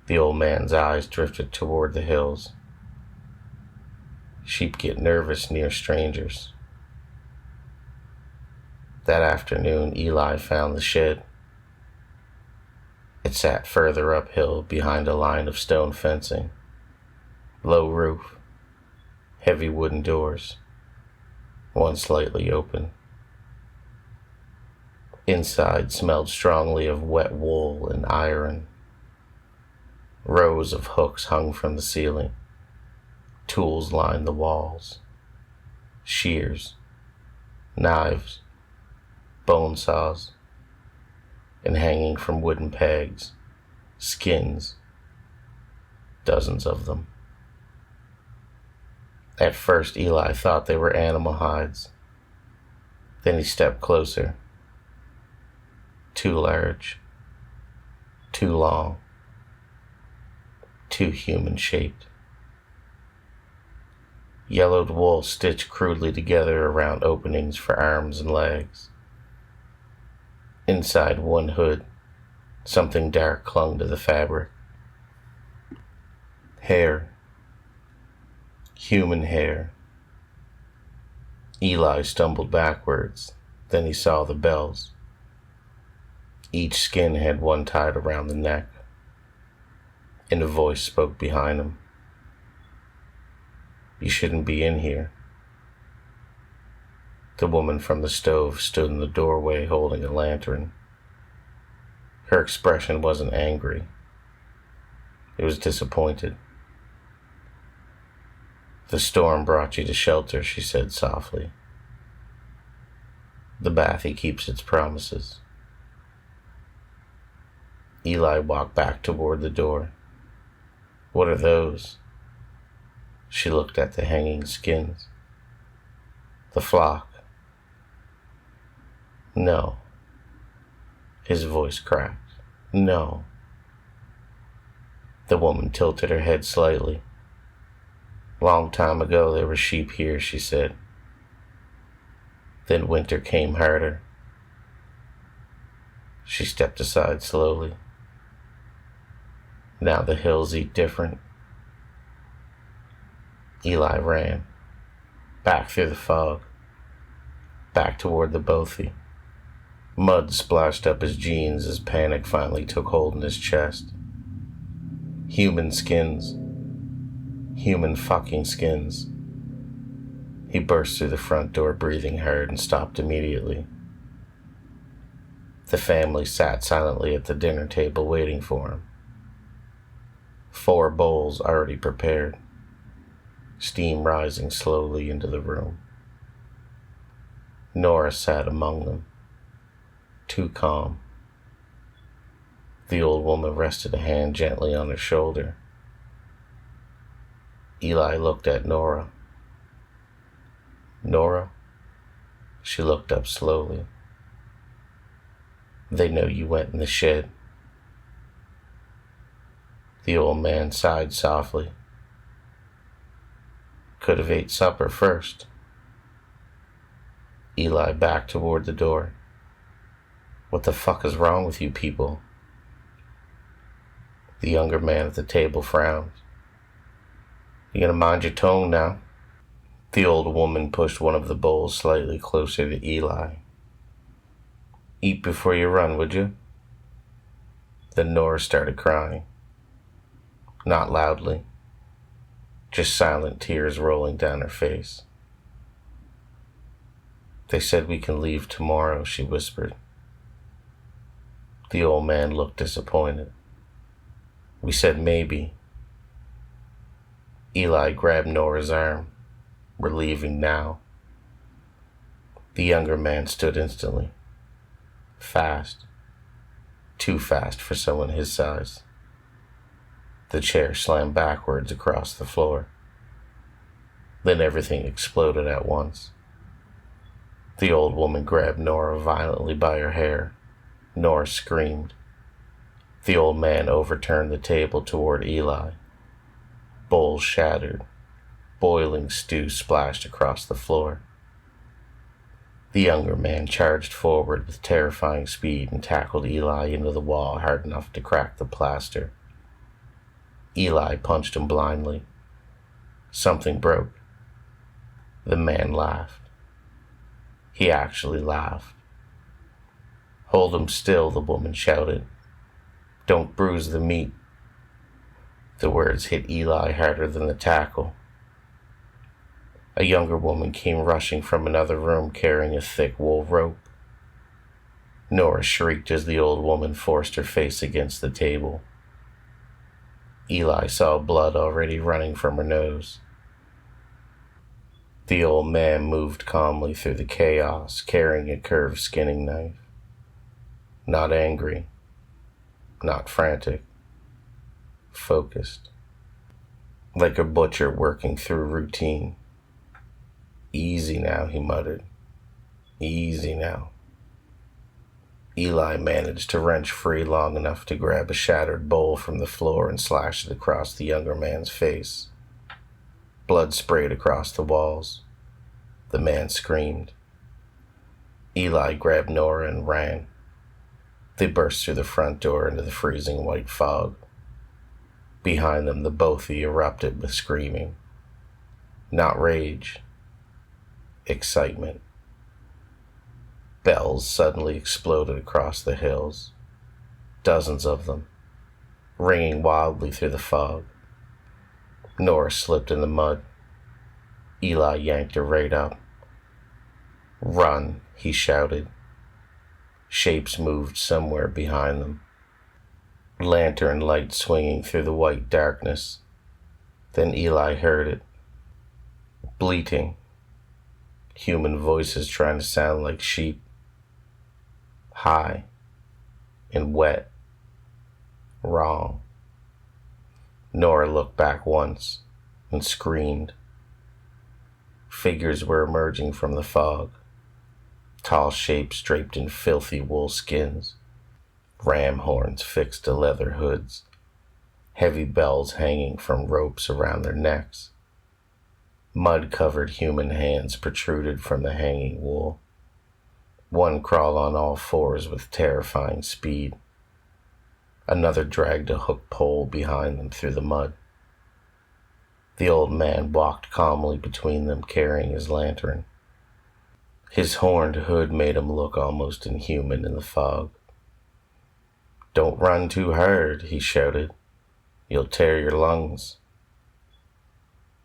The old man's eyes drifted toward the hills. "Sheep get nervous near strangers." That afternoon, Eli found the shed. It sat further uphill behind a line of stone fencing. Low roof, heavy wooden doors, one slightly open. Inside smelled strongly of wet wool and iron. Rows of hooks hung from the ceiling. Tools lined the walls. Shears, knives, bone saws, and hanging from wooden pegs, skins, dozens of them. At first, Eli thought they were animal hides. Then he stepped closer. Too large, too long, too human-shaped. Yellowed wool stitched crudely together around openings for arms and legs. Inside one hood, something dark clung to the fabric. Hair. Human hair. Eli stumbled backwards. Then he saw the bells. Each skin had one tied around the neck, and a voice spoke behind him. "You shouldn't be in here." The woman from the stove stood in the doorway holding a lantern. Her expression wasn't angry. It was disappointed. "The storm brought you to shelter," she said softly. "The Bothy keeps its promises." Eli walked back toward the door. "What are those?" She looked at the hanging skins. "The flock." "No." His voice cracked. "No." The woman tilted her head slightly. "Long time ago there were sheep here," she said. Then winter came harder. She stepped aside slowly. Now the hills eat different. Eli ran, back through the fog, back toward the Bothy. Mud splashed up his jeans as panic finally took hold in his chest. Human skins. Human fucking skins. He burst through the front door breathing hard and stopped immediately. The family sat silently at the dinner table waiting for him. 4 bowls already prepared, steam rising slowly into the room. Nora sat among them, too calm. The old woman rested a hand gently on her shoulder. Eli looked at Nora. "Nora?" She looked up slowly. "They know you went in the shed." The old man sighed softly. "Could have ate supper first." Eli backed toward the door. "What the fuck is wrong with you people?" The younger man at the table frowned. "You gonna mind your tongue now?" The old woman pushed one of the bowls slightly closer to Eli. "Eat before you run, would you?" Then Nora started crying. Not loudly, just silent tears rolling down her face. "They said we can leave tomorrow," she whispered. The old man looked disappointed. "We said maybe." Eli grabbed Nora's arm. "We're leaving now." The younger man stood instantly. Fast. Too fast for someone his size. The chair slammed backwards across the floor. Then everything exploded at once. The old woman grabbed Nora violently by her hair. Nora screamed. The old man overturned the table toward Eli. Bowls shattered. Boiling stew splashed across the floor. The younger man charged forward with terrifying speed and tackled Eli into the wall hard enough to crack the plaster. Eli punched him blindly. Something broke. The man laughed. He actually laughed. "Hold him still," the woman shouted. "Don't bruise the meat." The words hit Eli harder than the tackle. A younger woman came rushing from another room carrying a thick wool rope. Nora shrieked as the old woman forced her face against the table. Eli saw blood already running from her nose. The old man moved calmly through the chaos, carrying a curved skinning knife. Not angry, not frantic, focused. Like a butcher working through routine. "Easy now," he muttered. "Easy now." Eli managed to wrench free long enough to grab a shattered bowl from the floor and slash it across the younger man's face. Blood sprayed across the walls. The man screamed. Eli grabbed Nora and ran. They burst through the front door into the freezing white fog. Behind them, the Bothy erupted with screaming. Not rage, excitement. Bells suddenly exploded across the hills, dozens of them, ringing wildly through the fog. Nora slipped in the mud. Eli yanked her right up. "Run," he shouted. Shapes moved somewhere behind them. Lantern light swinging through the white darkness. Then Eli heard it. Bleating. Human voices trying to sound like sheep. High. And wet. Wrong. Nora looked back once and screamed. Figures were emerging from the fog. Tall shapes draped in filthy wool skins. Ram horns fixed to leather hoods. Heavy bells hanging from ropes around their necks. Mud-covered human hands protruded from the hanging wool. One crawled on all fours with terrifying speed. Another dragged a hook pole behind them through the mud. The old man walked calmly between them, carrying his lantern. His horned hood made him look almost inhuman in the fog. "Don't run too hard," he shouted. "You'll tear your lungs."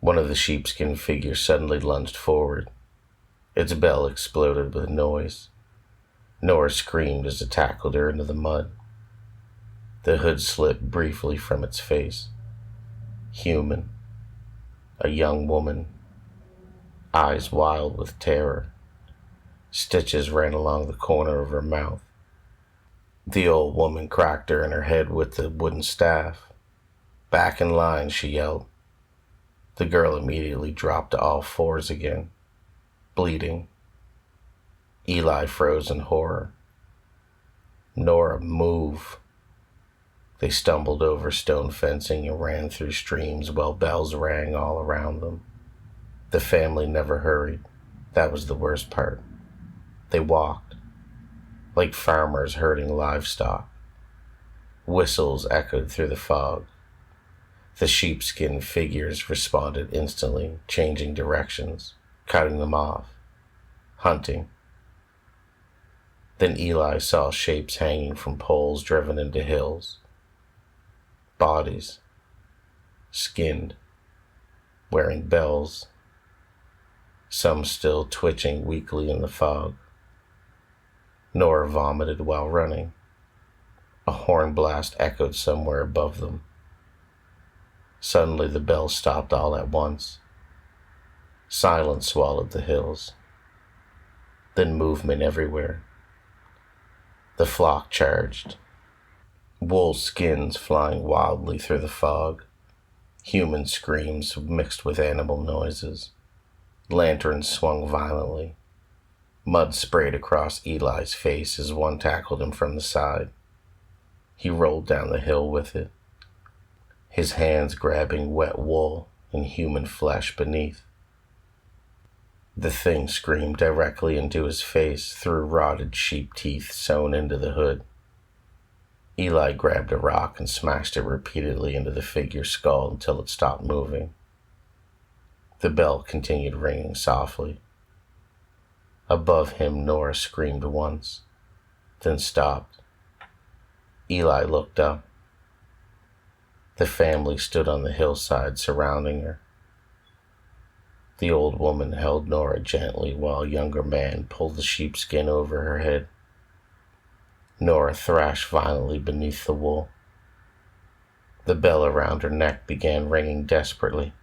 One of the sheepskin figures suddenly lunged forward. Its bell exploded with noise. Nora screamed as it tackled her into the mud. The hood slipped briefly from its face. Human. A young woman. Eyes wild with terror. Stitches ran along the corner of her mouth. The old woman cracked her in her head with the wooden staff. "Back in line," she yelled. The girl immediately dropped to all fours again, bleeding. Eli froze in horror. "Nora, move." They stumbled over stone fencing and ran through streams while bells rang all around them. The family never hurried. That was the worst part. They walked, like farmers herding livestock. Whistles echoed through the fog. The sheepskin figures responded instantly, changing directions, cutting them off, hunting. Then Eli saw shapes hanging from poles driven into hills. Bodies, skinned, wearing bells, some still twitching weakly in the fog. Nora vomited while running. A horn blast echoed somewhere above them. Suddenly the bells stopped all at once. Silence swallowed the hills. Then movement everywhere. The flock charged. Wool skins flying wildly through the fog. Human screams mixed with animal noises. Lanterns swung violently. Mud sprayed across Eli's face as one tackled him from the side. He rolled down the hill with it, his hands grabbing wet wool and human flesh beneath. The thing screamed directly into his face through rotted sheep teeth sewn into the hood. Eli grabbed a rock and smashed it repeatedly into the figure's skull until it stopped moving. The bell continued ringing softly. Above him, Nora screamed once, then stopped. Eli looked up. The family stood on the hillside surrounding her. The old woman held Nora gently while a younger man pulled the sheepskin over her head. Nora thrashed violently beneath the wool. The bell around her neck began ringing desperately.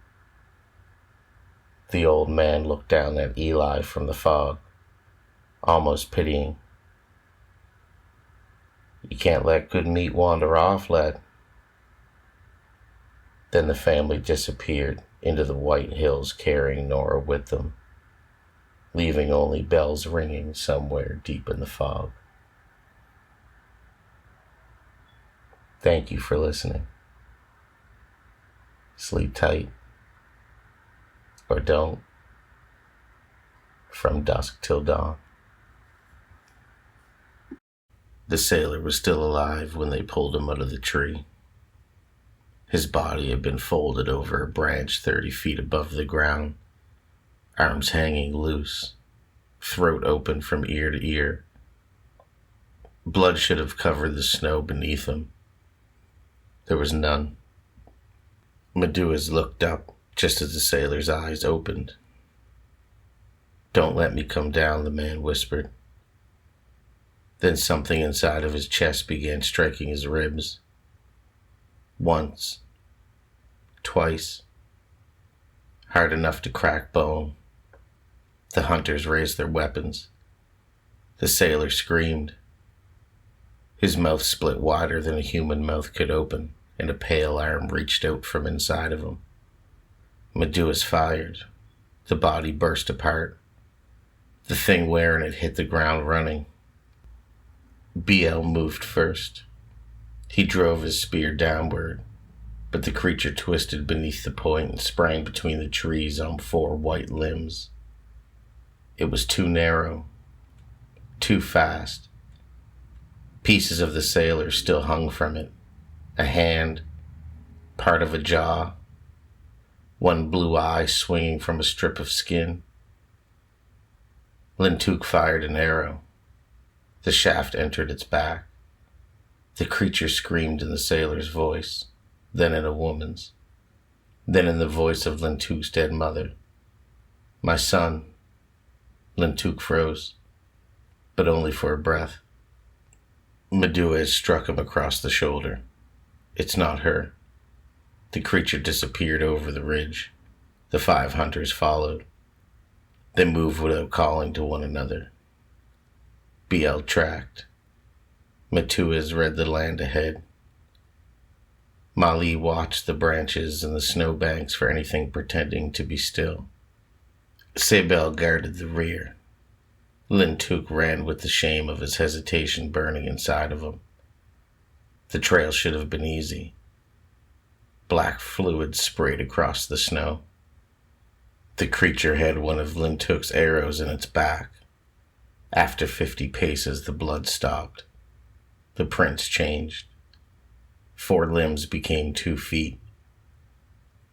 The old man looked down at Eli from the fog, almost pitying. "You can't let good meat wander off, lad." Then the family disappeared into the white hills, carrying Nora with them, leaving only bells ringing somewhere deep in the fog. Thank you for listening. Sleep tight, or don't. From Dusk Till Dawn. The sailor was still alive when they pulled him out of the tree. His body had been folded over a branch 30 feet above the ground, arms hanging loose, throat open from ear to ear. Blood should have covered the snow beneath him. There was none. Meduas looked up just as the sailor's eyes opened. "Don't let me come down," the man whispered. Then something inside of his chest began striking his ribs. Once, twice, hard enough to crack bone. The hunters raised their weapons. The sailor screamed. His mouth split wider than a human mouth could open, and a pale arm reached out from inside of him. Meduas fired. The body burst apart. The thing wearing it hit the ground running. BL moved first. He drove his spear downward, but the creature twisted beneath the point and sprang between the trees on 4 white limbs. It was too narrow, too fast. Pieces of the sailor still hung from it. A hand, part of a jaw, one blue eye swinging from a strip of skin. Lintook fired an arrow. The shaft entered its back. The creature screamed in the sailor's voice, then in a woman's, then in the voice of Lintook's dead mother. "My son." Lintook froze, but only for a breath. Meduas struck him across the shoulder. "It's not her." The creature disappeared over the ridge. The 5 hunters followed. They moved without calling to one another. BL tracked. Meduas read the land ahead. Mali watched the branches and the snowbanks for anything pretending to be still. Sebel guarded the rear. Lintook ran with the shame of his hesitation burning inside of him. The trail should have been easy. Black fluid sprayed across the snow. The creature had one of Lintook's arrows in its back. After 50 paces, the blood stopped. The prints changed. 4 limbs became 2 feet.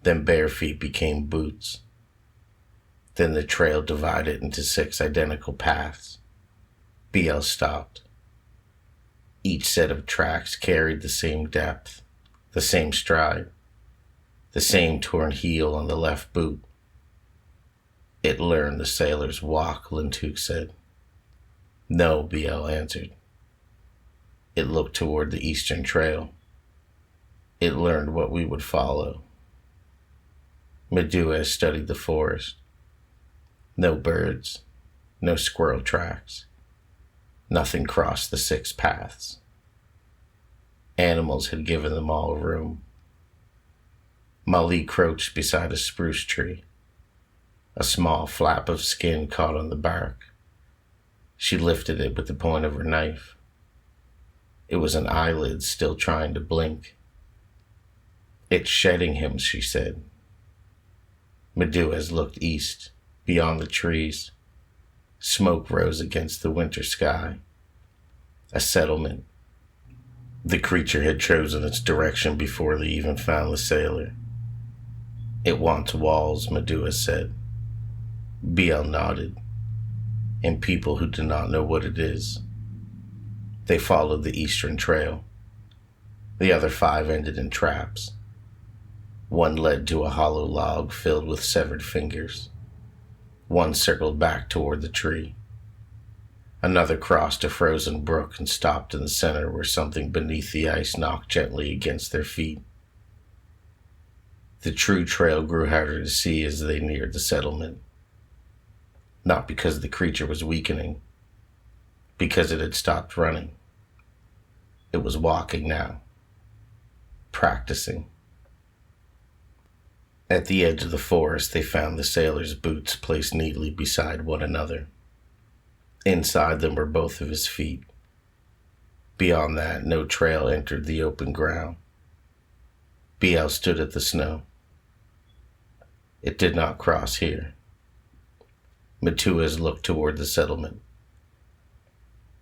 Then bare feet became boots. Then the trail divided into 6 identical paths. BL stopped. Each set of tracks carried the same depth, the same stride, the same torn heel on the left boot. "It learned the sailor's walk," Lintook said. "No," BL answered. "It looked toward the eastern trail. It learned what we would follow." Meduas studied the forest. No birds, no squirrel tracks. Nothing crossed the 6 paths. Animals had given them all room. Mali crouched beside a spruce tree. A small flap of skin caught on the bark. She lifted it with the point of her knife. It was an eyelid still trying to blink. "It's shedding him," she said. Meduas looked east, beyond the trees. Smoke rose against the winter sky. A settlement. The creature had chosen its direction before they even found the sailor. "It wants walls," Meduas said. BL nodded. "And people who do not know what it is." They followed the eastern trail. The other 5 ended in traps. One led to a hollow log filled with severed fingers. One circled back toward the tree. Another crossed a frozen brook and stopped in the center where something beneath the ice knocked gently against their feet. The true trail grew harder to see as they neared the settlement. Not because the creature was weakening, because it had stopped running. It was walking now, practicing. At the edge of the forest, they found the sailor's boots placed neatly beside one another. Inside them were both of his feet. Beyond that, no trail entered the open ground. BL stood at the snow. It did not cross here. Meduas looked toward the settlement.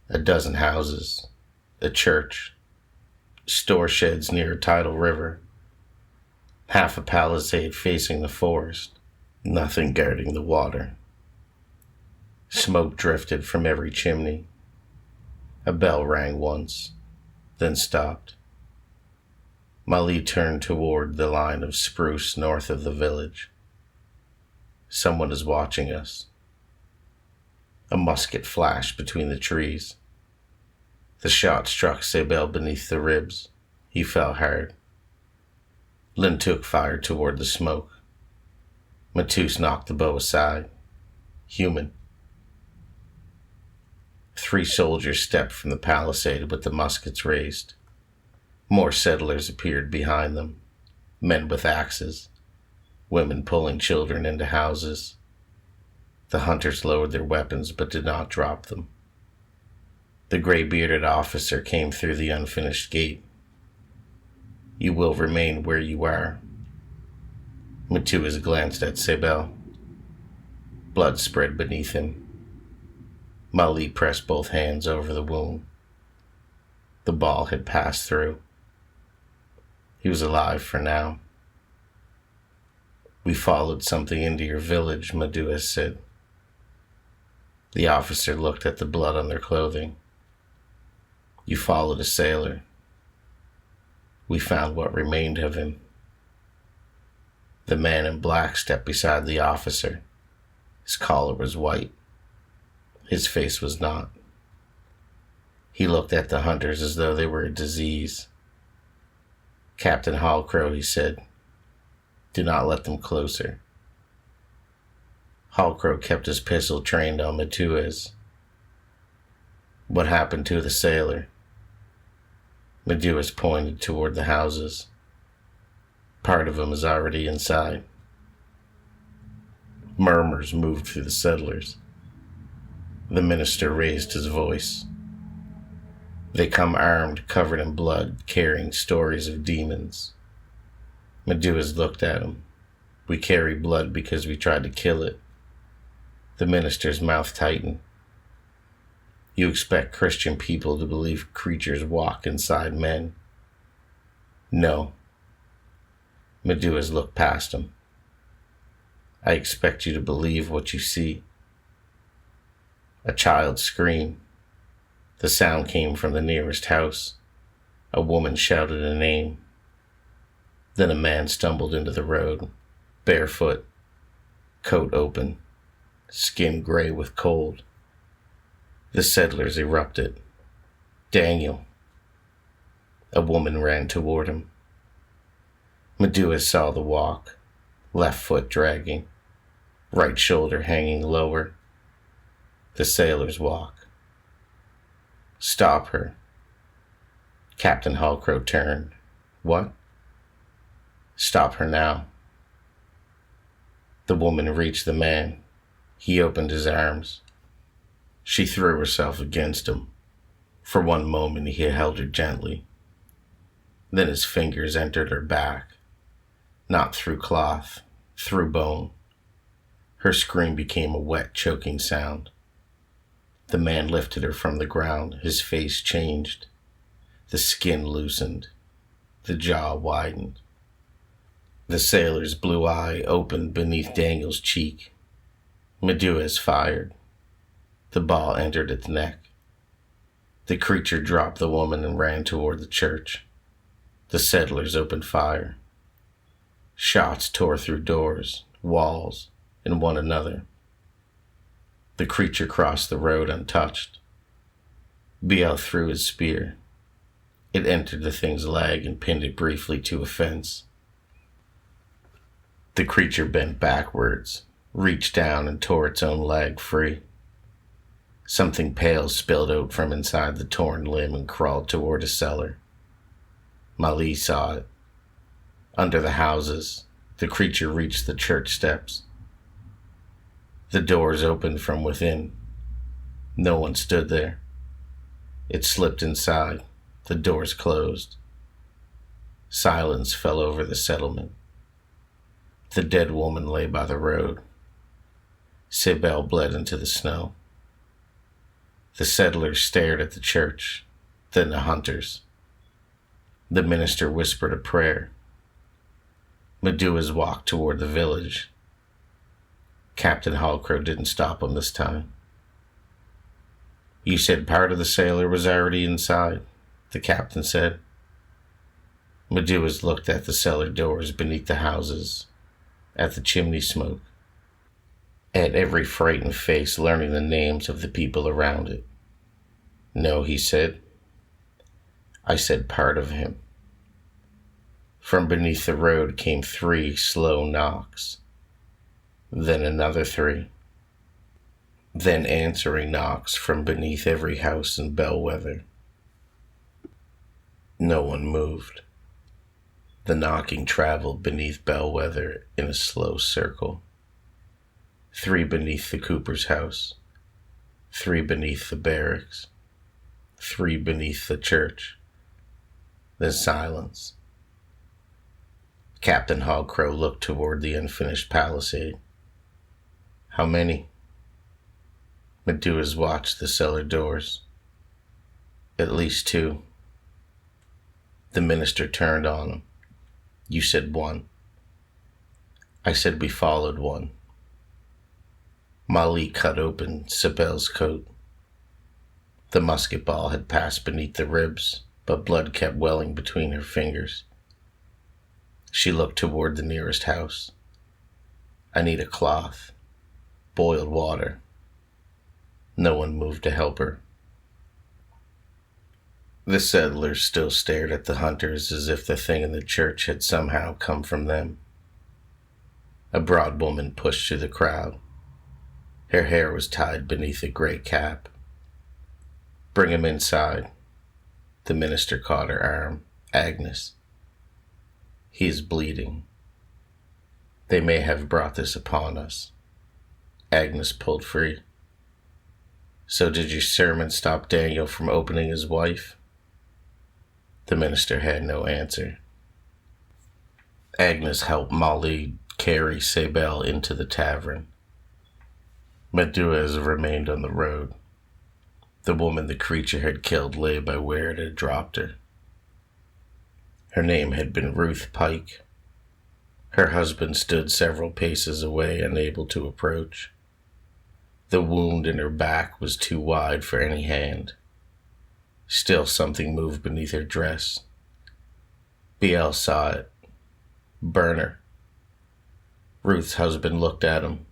A dozen houses, a church, store sheds near a tidal river, half a palisade facing the forest, nothing guarding the water. Smoke drifted from every chimney. A bell rang once, then stopped. Molly turned toward the line of spruce north of the village. Someone is watching us. A musket flashed between the trees. The shot struck Sebel beneath the ribs. He fell hard. Lynn took fire toward the smoke. Matus knocked the bow aside. Human. 3 soldiers stepped from the palisade with the muskets raised. More settlers appeared behind them, men with axes, women pulling children into houses. The hunters lowered their weapons but did not drop them. The gray-bearded officer came through the unfinished gate. You will remain where you are. Matus glanced at Sebel. Blood spread beneath him. Mali pressed both hands over the wound. The ball had passed through. He was alive for now. We followed something into your village, Maduas said. The officer looked at the blood on their clothing. You followed a sailor. We found what remained of him. The man in black stepped beside the officer. His collar was white. His face was not. He looked at the hunters as though they were a disease. Captain Hallcrow, he said, do not let them closer. Hallcrow kept his pistol trained on Maduas. What happened to the sailor? Maduas pointed toward the houses. Part of him is already inside. Murmurs moved through the settlers. The minister raised his voice. They come armed, covered in blood, carrying stories of demons. Maduas looked at him. We carry blood because we tried to kill it. The minister's mouth tightened. You expect Christian people to believe creatures walk inside men? No. Maduas looked past him. I expect you to believe what you see. A child screamed. The sound came from the nearest house. A woman shouted a name. Then a man stumbled into the road, barefoot, coat open, skin gray with cold. The settlers erupted. Daniel. A woman ran toward him. Maduas saw the walk, left foot dragging, right shoulder hanging lower. The sailor's walk. Stop her. Captain Hallcrow turned. What? Stop her now. The woman reached the man. He opened his arms. She threw herself against him. For one moment he held her gently. Then his fingers entered her back. Not through cloth, through bone. Her scream became a wet, choking sound. The man lifted her from the ground. His face changed. The skin loosened. The jaw widened. The sailor's blue eye opened beneath Daniel's cheek. Maduas fired. The ball entered its neck. The creature dropped the woman and ran toward the church. The settlers opened fire. Shots tore through doors, walls, and one another. The creature crossed the road untouched. Biel threw his spear. It entered the thing's leg and pinned it briefly to a fence. The creature bent backwards, reached down and tore its own leg free. Something pale spilled out from inside the torn limb and crawled toward a cellar. Mali saw it. Under the houses, the creature reached the church steps. The doors opened from within. No one stood there. It slipped inside. The doors closed. Silence fell over the settlement. The dead woman lay by the road. Sebel bled into the snow. The settlers stared at the church. Then the hunters. The minister whispered a prayer. Meduas walked toward the village. Captain Hallcrow didn't stop him this time. You said part of the sailor was already inside, the captain said. Meduas looked at the cellar doors beneath the houses, at the chimney smoke, at every frightened face learning the names of the people around it. No, he said. I said part of him. From beneath the road came 3 slow knocks, then another 3, then answering knocks from beneath every house and bellwether. No one moved. The knocking traveled beneath bellwether in a slow circle. 3 beneath the cooper's house, 3 beneath the barracks, 3 beneath the church. Then silence. Captain Hogcrow looked toward the unfinished palisade. How many? Meduas watched the cellar doors. At least 2. The minister turned on him. You said 1. I said we followed 1. Molly cut open Sibel's coat. The musket ball had passed beneath the ribs, but blood kept welling between her fingers. She looked toward the nearest house. I need a cloth, boiled water. No one moved to help her. The settlers still stared at the hunters as if the thing in the church had somehow come from them. A broad woman pushed through the crowd. Her hair was tied beneath a gray cap. Bring him inside. The minister caught her arm. Agnes. He is bleeding. They may have brought this upon us. Agnes pulled free. So did your sermon stop Daniel from opening his wife? The minister had no answer. Agnes helped Molly carry Sabel into the tavern. Meduas remained on the road. The woman the creature had killed lay by where it had dropped her. Her name had been Ruth Pike. Her husband stood several paces away, unable to approach. The wound in her back was too wide for any hand. Still something moved beneath her dress. BL saw it. Burner. Ruth's husband looked at him.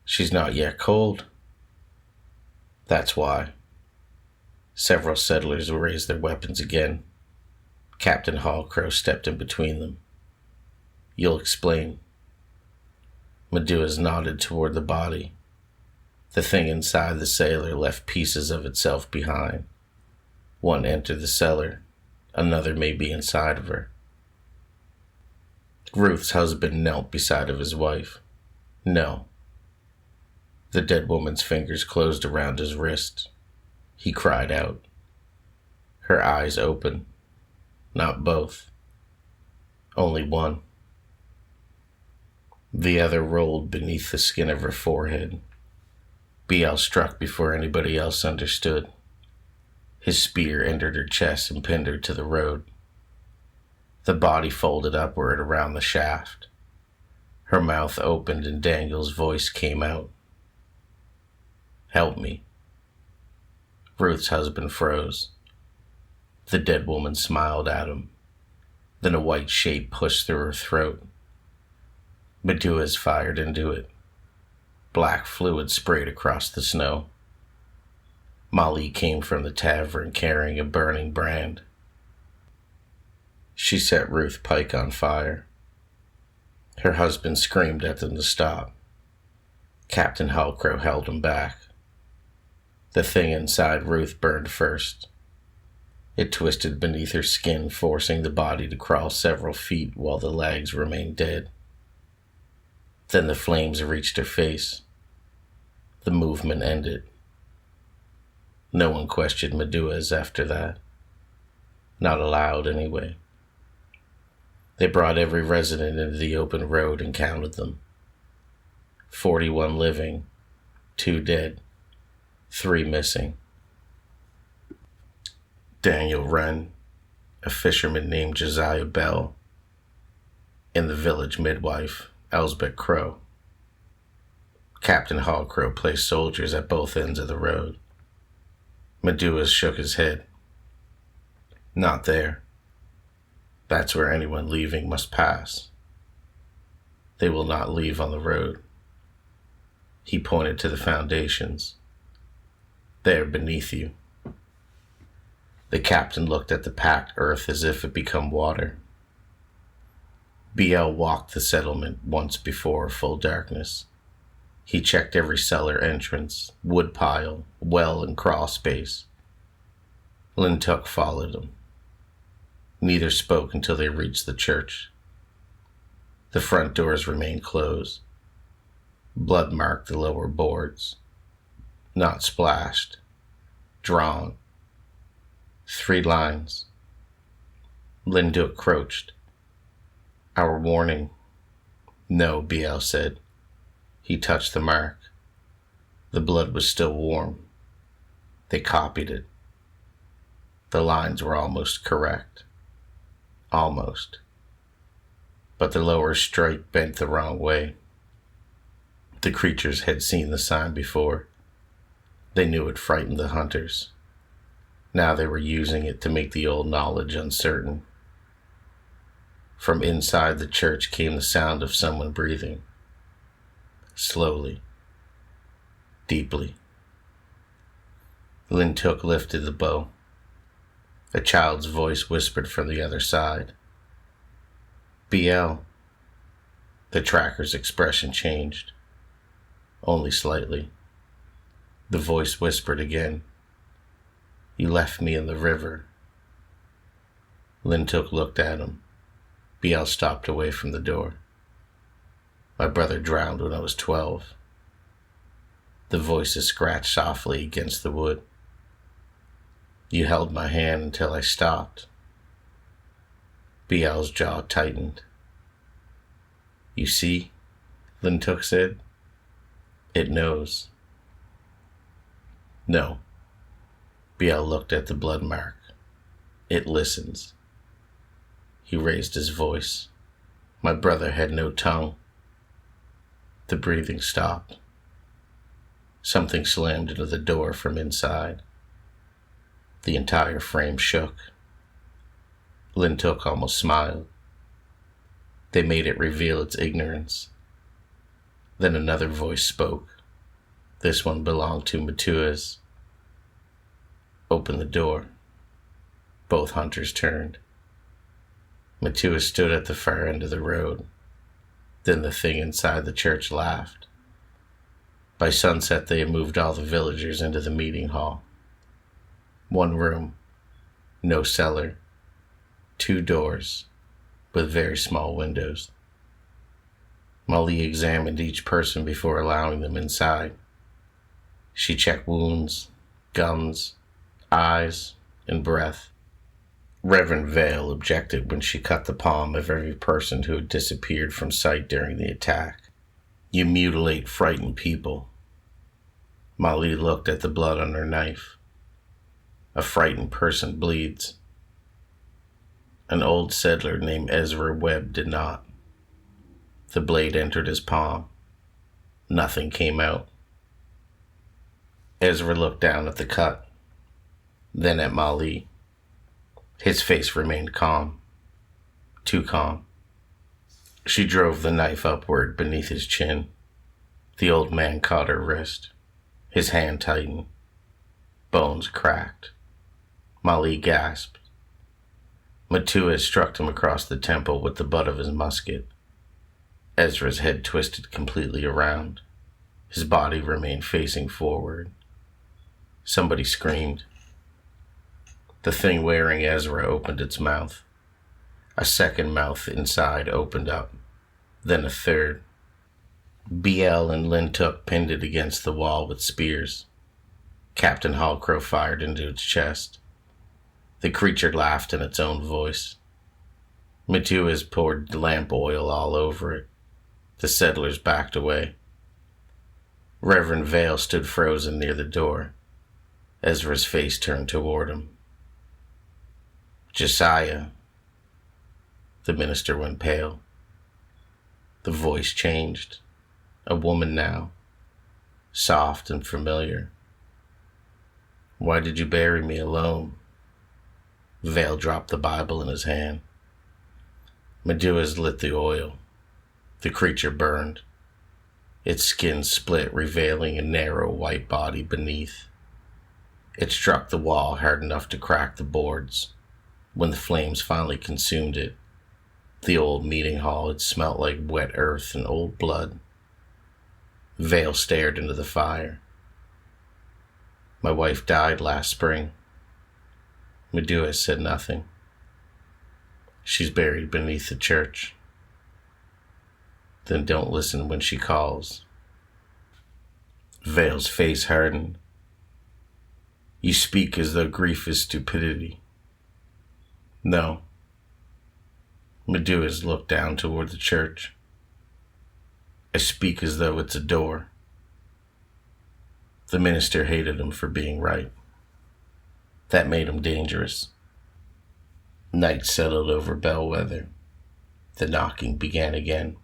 She's not yet cold. That's why. Several settlers raised their weapons again. Captain Hallcrow stepped in between them. You'll explain. Meduas nodded toward the body. The thing inside the sailor left pieces of itself behind. One entered the cellar. Another may be inside of her. Ruth's husband knelt beside of his wife. No. The dead woman's fingers closed around his wrist. He cried out. Her eyes opened. Not both. Only one. The other rolled beneath the skin of her forehead. BL struck before anybody else understood. His spear entered her chest and pinned her to the road. The body folded upward around the shaft. Her mouth opened and Daniel's voice came out. Help me. Ruth's husband froze. The dead woman smiled at him. Then a white shape pushed through her throat. Meduas fired into it. Black fluid sprayed across the snow. Molly came from the tavern carrying a burning brand. She set Ruth Pike on fire. Her husband screamed at them to stop. Captain Hallcrow held him back. The thing inside Ruth burned first. It twisted beneath her skin, forcing the body to crawl several feet while the legs remained dead. Then the flames reached her face. The movement ended. No one questioned Meduas after that. Not allowed, anyway. They brought every resident into the open road and counted them. 41 living, 2 dead, 3 missing. Daniel Wren, a fisherman named Josiah Bell, and the village midwife, Elsbeth Crow. Captain Hall Crow placed soldiers at both ends of the road. Meduas shook his head. Not there. That's where anyone leaving must pass. They will not leave on the road. He pointed to the foundations. There beneath you. The captain looked at the packed earth as if it become water. BL walked the settlement once before full darkness. He checked every cellar entrance, woodpile, well, and crawl space. Lintook followed him. Neither spoke until they reached the church. The front doors remained closed. Blood marked the lower boards. Not splashed. Drawn. 3 lines. Lintook crouched. Our warning. No, BL said. He touched the mark. The blood was still warm. They copied it. The lines were almost correct. Almost. But the lower stripe bent the wrong way. The creatures had seen the sign before. They knew it frightened the hunters. Now they were using it to make the old knowledge uncertain. From inside the church came the sound of someone breathing. Slowly. Deeply. Lintook lifted the bow. A child's voice whispered from the other side. BL. The tracker's expression changed. Only slightly. The voice whispered again. You left me in the river. Lintook looked at him. BL stopped away from the door. My brother drowned when I was 12. The voices scratched softly against the wood. You held my hand until I stopped. BL's jaw tightened. You see, Lintook said. It knows. No. BL looked at the blood mark. It listens. He raised his voice. My brother had no tongue. The breathing stopped. Something slammed into the door from inside. The entire frame shook. Lintook almost smiled. They made it reveal its ignorance. Then another voice spoke. This one belonged to Metuas. Open the door. Both hunters turned. Metuas stood at the far end of the road. Then the thing inside the church laughed. By sunset, they had moved all the villagers into the meeting hall. 1 room, no cellar, 2 doors, with very small windows. Molly examined each person before allowing them inside. She checked wounds, gums, eyes, and breath. Reverend Vale objected when she cut the palm of every person who had disappeared from sight during the attack. You mutilate frightened people. Molly looked at the blood on her knife. A frightened person bleeds. An old settler named Ezra Webb did not. The blade entered his palm. Nothing came out. Ezra looked down at the cut, then at Molly. His face remained calm. Too calm. She drove the knife upward beneath his chin. The old man caught her wrist. His hand tightened. Bones cracked. Molly gasped. Metuas struck him across the temple with the butt of his musket. Ezra's head twisted completely around. His body remained facing forward. Somebody screamed. The thing wearing Ezra opened its mouth. A second mouth inside opened up, then a third. BL and Lintook pinned it against the wall with spears. Captain Hallcrow fired into its chest. The creature laughed in its own voice. Metuas poured lamp oil all over it. The settlers backed away. Reverend Vale stood frozen near the door. Ezra's face turned toward him. Josiah. The minister went pale. The voice changed. A woman now, soft and familiar. Why did you bury me alone? Vale dropped the Bible in his hand. Meduas lit the oil. The creature burned. Its skin split, revealing a narrow white body beneath. It struck the wall hard enough to crack the boards. When the flames finally consumed it, the old meeting hall had smelt like wet earth and old blood. Vale stared into the fire. My wife died last spring. Medua said nothing. She's buried beneath the church. Then don't listen when she calls. Vale's face hardened. You speak as though grief is stupidity. No. Meduas looked down toward the church. I speak as though it's a door. The minister hated him for being right. That made him dangerous. Night settled over Bellwether. The knocking began again.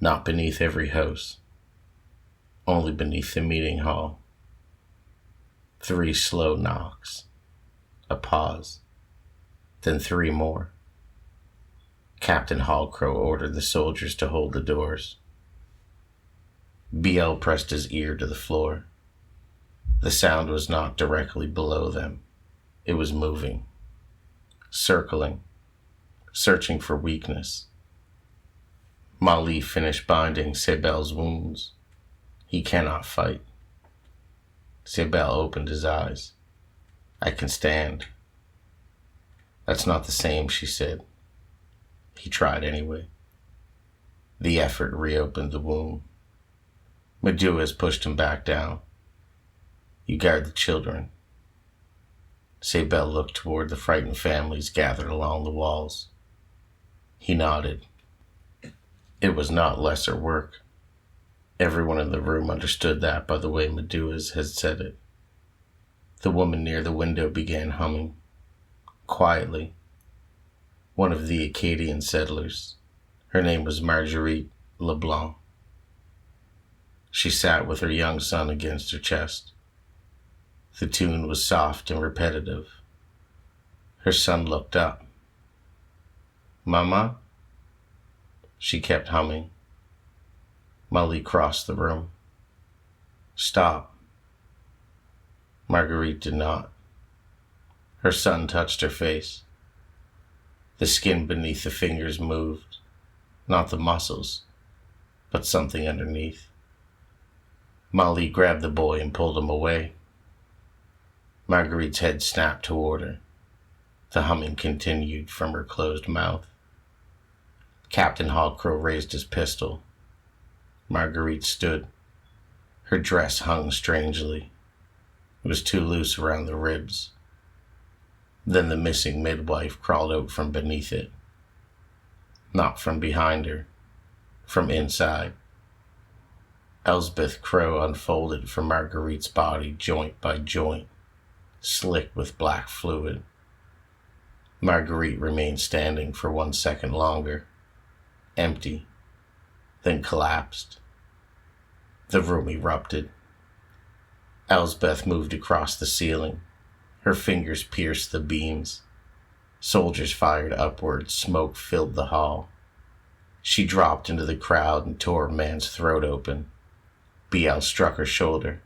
Not beneath every house, only beneath the meeting hall. 3 slow knocks, a pause, then 3 more. Captain Hallcrow ordered the soldiers to hold the doors. BL pressed his ear to the floor. The sound was not directly below them. It was moving, circling, searching for weakness. Mali finished binding Sebel's wounds. He cannot fight. Sebel opened his eyes. I can stand. That's not the same, she said. He tried anyway. The effort reopened the wound. Meduas pushed him back down. You guard the children. Sebel looked toward the frightened families gathered along the walls. He nodded. It was not lesser work. Everyone in the room understood that by the way Meduas had said it. The woman near the window began humming. Quietly. One of the Acadian settlers. Her name was Marguerite Leblanc. She sat with her young son against her chest. The tune was soft and repetitive. Her son looked up. Mama? She kept humming. Molly crossed the room. Stop. Marguerite did not. Her son touched her face. The skin beneath the fingers moved, not the muscles, but something underneath. Molly grabbed the boy and pulled him away. Marguerite's head snapped toward her. The humming continued from her closed mouth. Captain Hallcrow raised his pistol. Marguerite stood. Her dress hung strangely. It was too loose around the ribs. Then the missing midwife crawled out from beneath it. Not from behind her, from inside. Elsbeth Crow unfolded from Marguerite's body joint by joint, slick with black fluid. Marguerite remained standing for 1 second longer, empty, then collapsed. The room erupted. Elsbeth moved across the ceiling. Her fingers pierced the beams. Soldiers fired upwards. Smoke filled the hall. She dropped into the crowd and tore a man's throat open. BL struck her shoulder.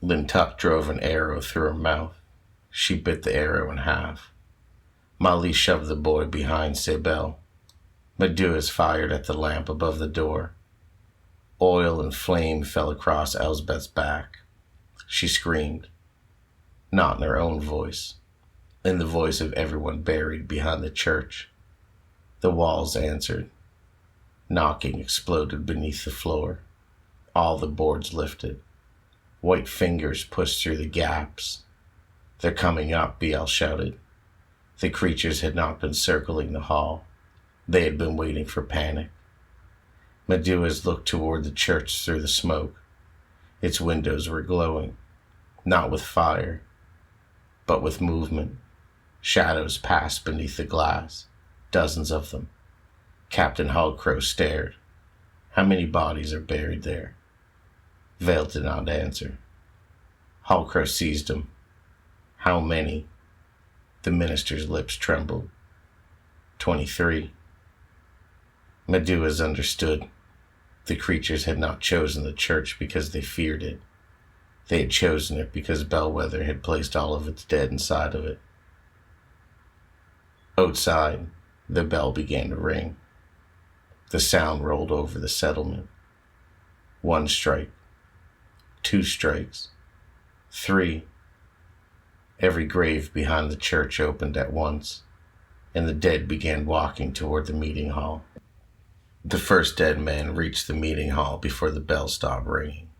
Lintuck drove an arrow through her mouth. She bit the arrow in half. Molly shoved the boy behind Sebel. Meduas fired at the lamp above the door. Oil and flame fell across Elsbeth's back. She screamed. Not in her own voice, in the voice of everyone buried behind the church. The walls answered. Knocking exploded beneath the floor. All the boards lifted. White fingers pushed through the gaps. They're coming up, BL shouted. The creatures had not been circling the hall. They had been waiting for panic. Meduas looked toward the church through the smoke. Its windows were glowing, not with fire, but with movement, Shadows passed beneath the glass, dozens of them. Captain Hallcrow stared. How many bodies are buried there? Vale did not answer. Hallcrow seized him. How many? The minister's lips trembled. 23. Meduas understood. The creatures had not chosen the church because they feared it. They had chosen it because Bellwether had placed all of its dead inside of it. Outside, the bell began to ring. The sound rolled over the settlement. 1 strike. 2 strikes. 3. Every grave behind the church opened at once, and the dead began walking toward the meeting hall. The first dead man reached the meeting hall before the bell stopped ringing.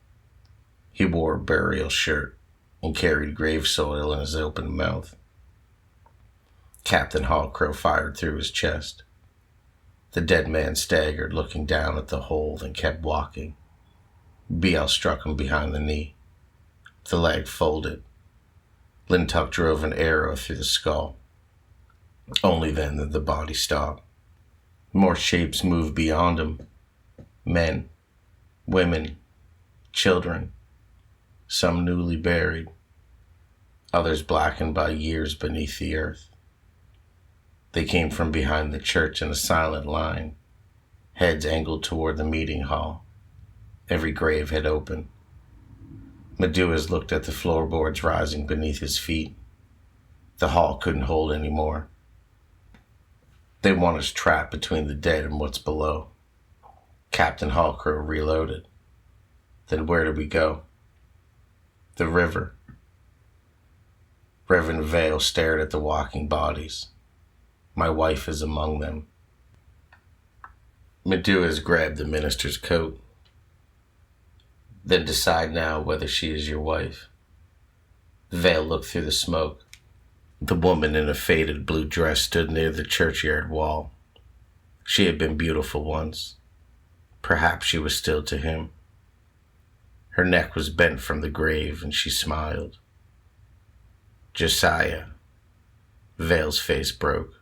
He wore a burial shirt and carried grave soil in his open mouth. Captain Hallcrow fired through his chest. The dead man staggered, looking down at the hole, then kept walking. BL struck him behind the knee. The leg folded. Lintuck drove an arrow through the skull. Only then did the body stop. More shapes moved beyond him. Men, women, children, some newly buried, others blackened by years beneath the earth. They came from behind the church in a silent line, heads angled toward the meeting hall. Every grave had opened. Meduas looked at the floorboards rising beneath his feet. The hall couldn't hold any more. They want us trapped between the dead and what's below. Captain Hallcrow reloaded. Then where do we go? The river. Reverend Vale stared at the walking bodies. My wife is among them. Meduas grabbed the minister's coat. Then decide now whether she is your wife. Vale looked through the smoke. The woman in a faded blue dress stood near the churchyard wall. She had been beautiful once. Perhaps she was still to him. Her neck was bent from the grave, and she smiled. Josiah. Vale's face broke.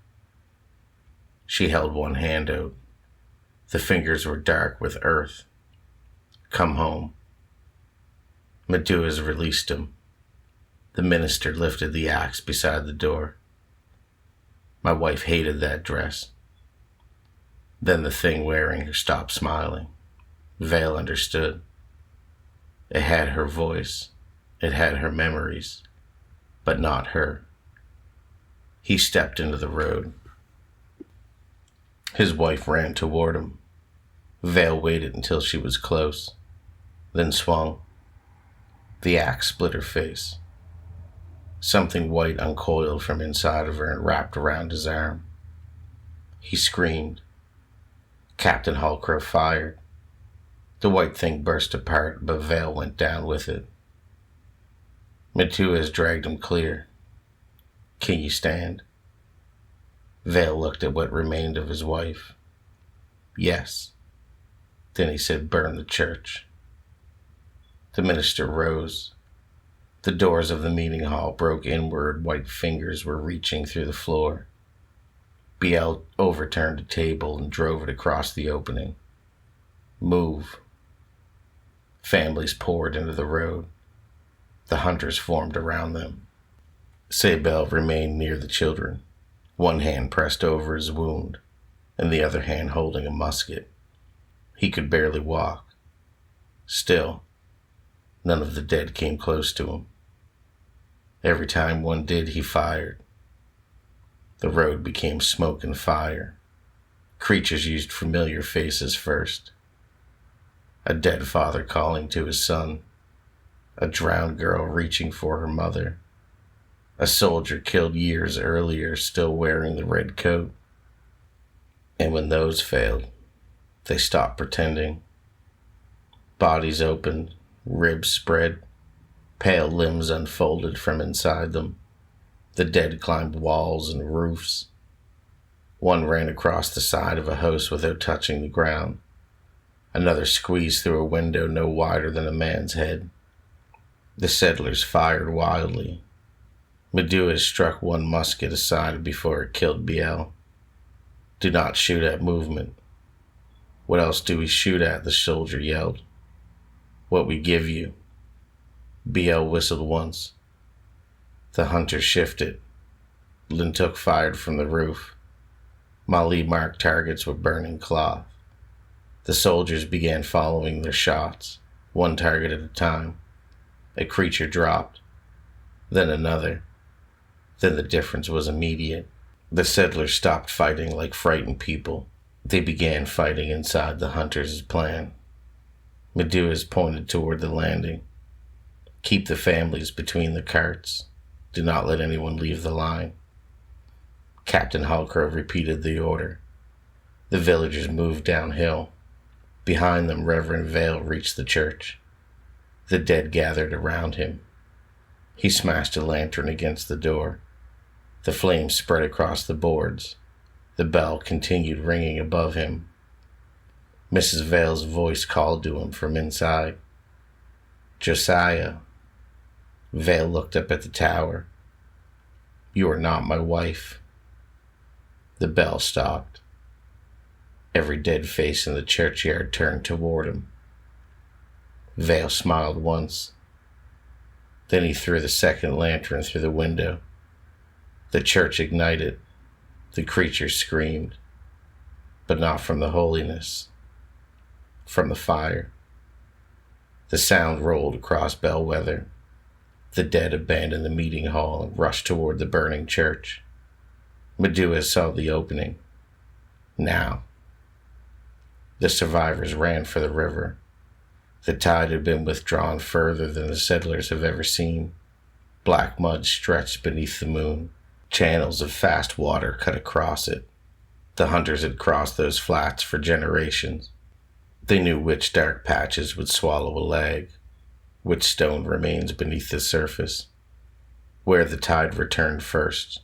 She held one hand out. The fingers were dark with earth. Come home. Meduas released him. The minister lifted the axe beside the door. My wife hated that dress. Then the thing wearing her stopped smiling. Vale understood. It had her voice. It had her memories. But not her. He stepped into the road. His wife ran toward him. Vale waited until she was close, then swung. The axe split her face. Something white uncoiled from inside of her and wrapped around his arm. He screamed. Captain Hallcrow fired. The white thing burst apart, but Vale went down with it. Meduas dragged him clear. Can you stand? Vale looked at what remained of his wife. Yes. Then he said, burn the church. The minister rose. The doors of the meeting hall broke inward. White fingers were reaching through the floor. BL overturned a table and drove it across the opening. Move. Families poured into the road. The hunters formed around them. Sabel remained near the children, one hand pressed over his wound, and the other hand holding a musket. He could barely walk. Still, none of the dead came close to him. Every time one did, he fired. The road became smoke and fire. Creatures used familiar faces first. A dead father calling to his son. A drowned girl reaching for her mother. A soldier killed years earlier, still wearing the red coat. And when those failed, they stopped pretending. Bodies opened, ribs spread, pale limbs unfolded from inside them. The dead climbed walls and roofs. One ran across the side of a house without touching the ground. Another squeezed through a window no wider than a man's head. The settlers fired wildly. Medua struck one musket aside before it killed Biel. Do not shoot at movement. What else do we shoot at? The soldier yelled. What we give you. Biel whistled once. The hunter shifted. Lintook fired from the roof. Mali marked targets with burning cloth. The soldiers began following their shots, one target at a time. A creature dropped, then another. Then the difference was immediate. The settlers stopped fighting like frightened people. They began fighting inside the hunters' plan. Meduas pointed toward the landing. Keep the families between the carts. Do not let anyone leave the line. Captain Hallcrow repeated the order. The villagers moved downhill. Behind them, Reverend Vale reached the church. The dead gathered around him. He smashed a lantern against the door. The flames spread across the boards. The bell continued ringing above him. Mrs. Vale's voice called to him from inside. Josiah. Vale looked up at the tower. You are not my wife. The bell stopped. Every dead face in the churchyard turned toward him. Vale smiled once. Then he threw the second lantern through the window. The church ignited. The creature screamed, but not from the holiness, from the fire. The sound rolled across Bellwether. The dead abandoned the meeting hall and rushed toward the burning church. Medua saw the opening. Now. The survivors ran for the river. The tide had been withdrawn further than the settlers have ever seen. Black mud stretched beneath the moon. Channels of fast water cut across it. The hunters had crossed those flats for generations. They knew which dark patches would swallow a leg, which stone remains beneath the surface. Where the tide returned first.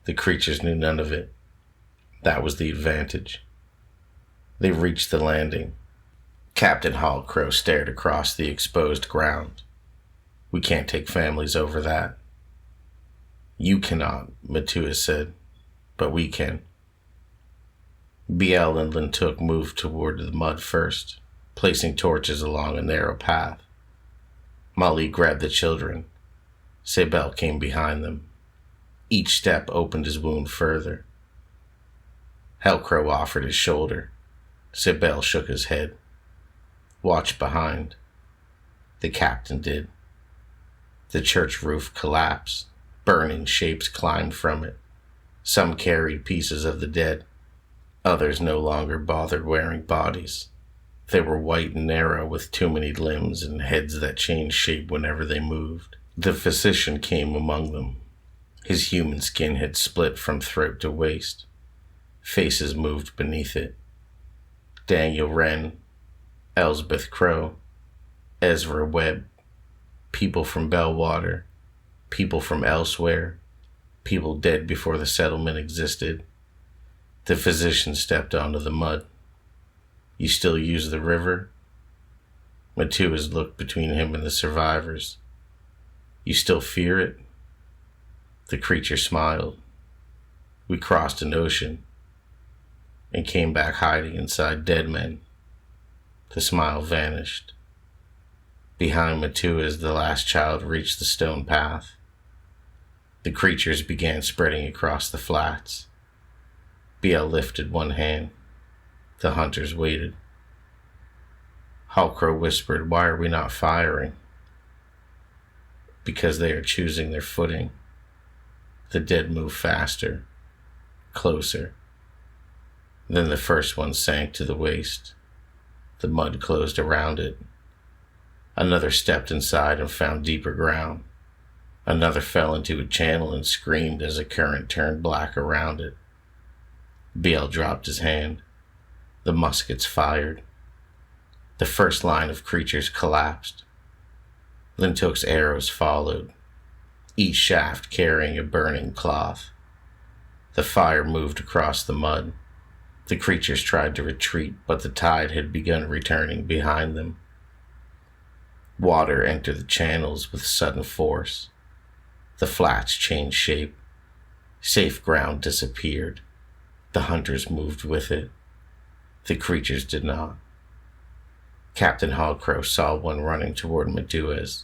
The creatures knew none of it. That was the advantage. They reached the landing. Captain Hallcrow stared across the exposed ground. We can't take families over that. You cannot, Metua said, but we can. Biel and Lintook moved toward the mud first, placing torches along a narrow path. Mali grabbed the children. Sebel came behind them. Each step opened his wound further. Hellcrow offered his shoulder. Sebel shook his head. Watch behind. The captain did. The church roof collapsed. Burning shapes climbed from it. Some carried pieces of the dead. Others no longer bothered wearing bodies. They were white and narrow with too many limbs and heads that changed shape whenever they moved. The physician came among them. His human skin had split from throat to waist. Faces moved beneath it. Daniel Wren, Elsbeth Crow, Ezra Webb, people from Bellwater, people from elsewhere, people dead before the settlement existed. The physician stepped onto the mud. You still use the river? Metuas looked between him and the survivors. You still fear it? The creature smiled. We crossed an ocean and came back hiding inside dead men. The smile vanished. Behind Metuas, the last child reached the stone path. The creatures began spreading across the flats. Biel lifted one hand. The hunters waited. Hallcrow whispered, Why are we not firing? Because they are choosing their footing. The dead moved faster, closer. Then the first one sank to the waist. The mud closed around it. Another stepped inside and found deeper ground. Another fell into a channel and screamed as a current turned black around it. Biel dropped his hand. The muskets fired. The first line of creatures collapsed. Lintook's arrows followed, each shaft carrying a burning cloth. The fire moved across the mud. The creatures tried to retreat, but the tide had begun returning behind them. Water entered the channels with sudden force. The flats changed shape. Safe ground disappeared. The hunters moved with it. The creatures did not. Captain Hallcrow saw one running toward Meduez.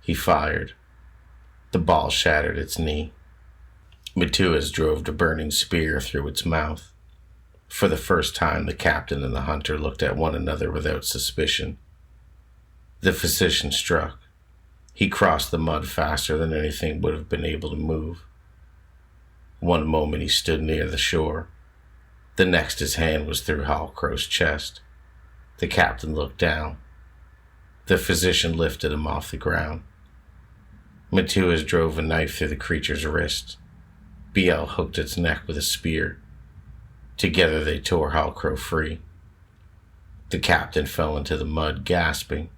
He fired. The ball shattered its knee. Meduez drove a burning spear through its mouth. For the first time, the captain and the hunter looked at one another without suspicion. The physician struck. He crossed the mud faster than anything would have been able to move. One moment he stood near the shore. The next his hand was through Hallcrow's chest. The captain looked down. The physician lifted him off the ground. Meduez drove a knife through the creature's wrist. BL hooked its neck with a spear. Together they tore Hallcrow free. The captain fell into the mud, gasping.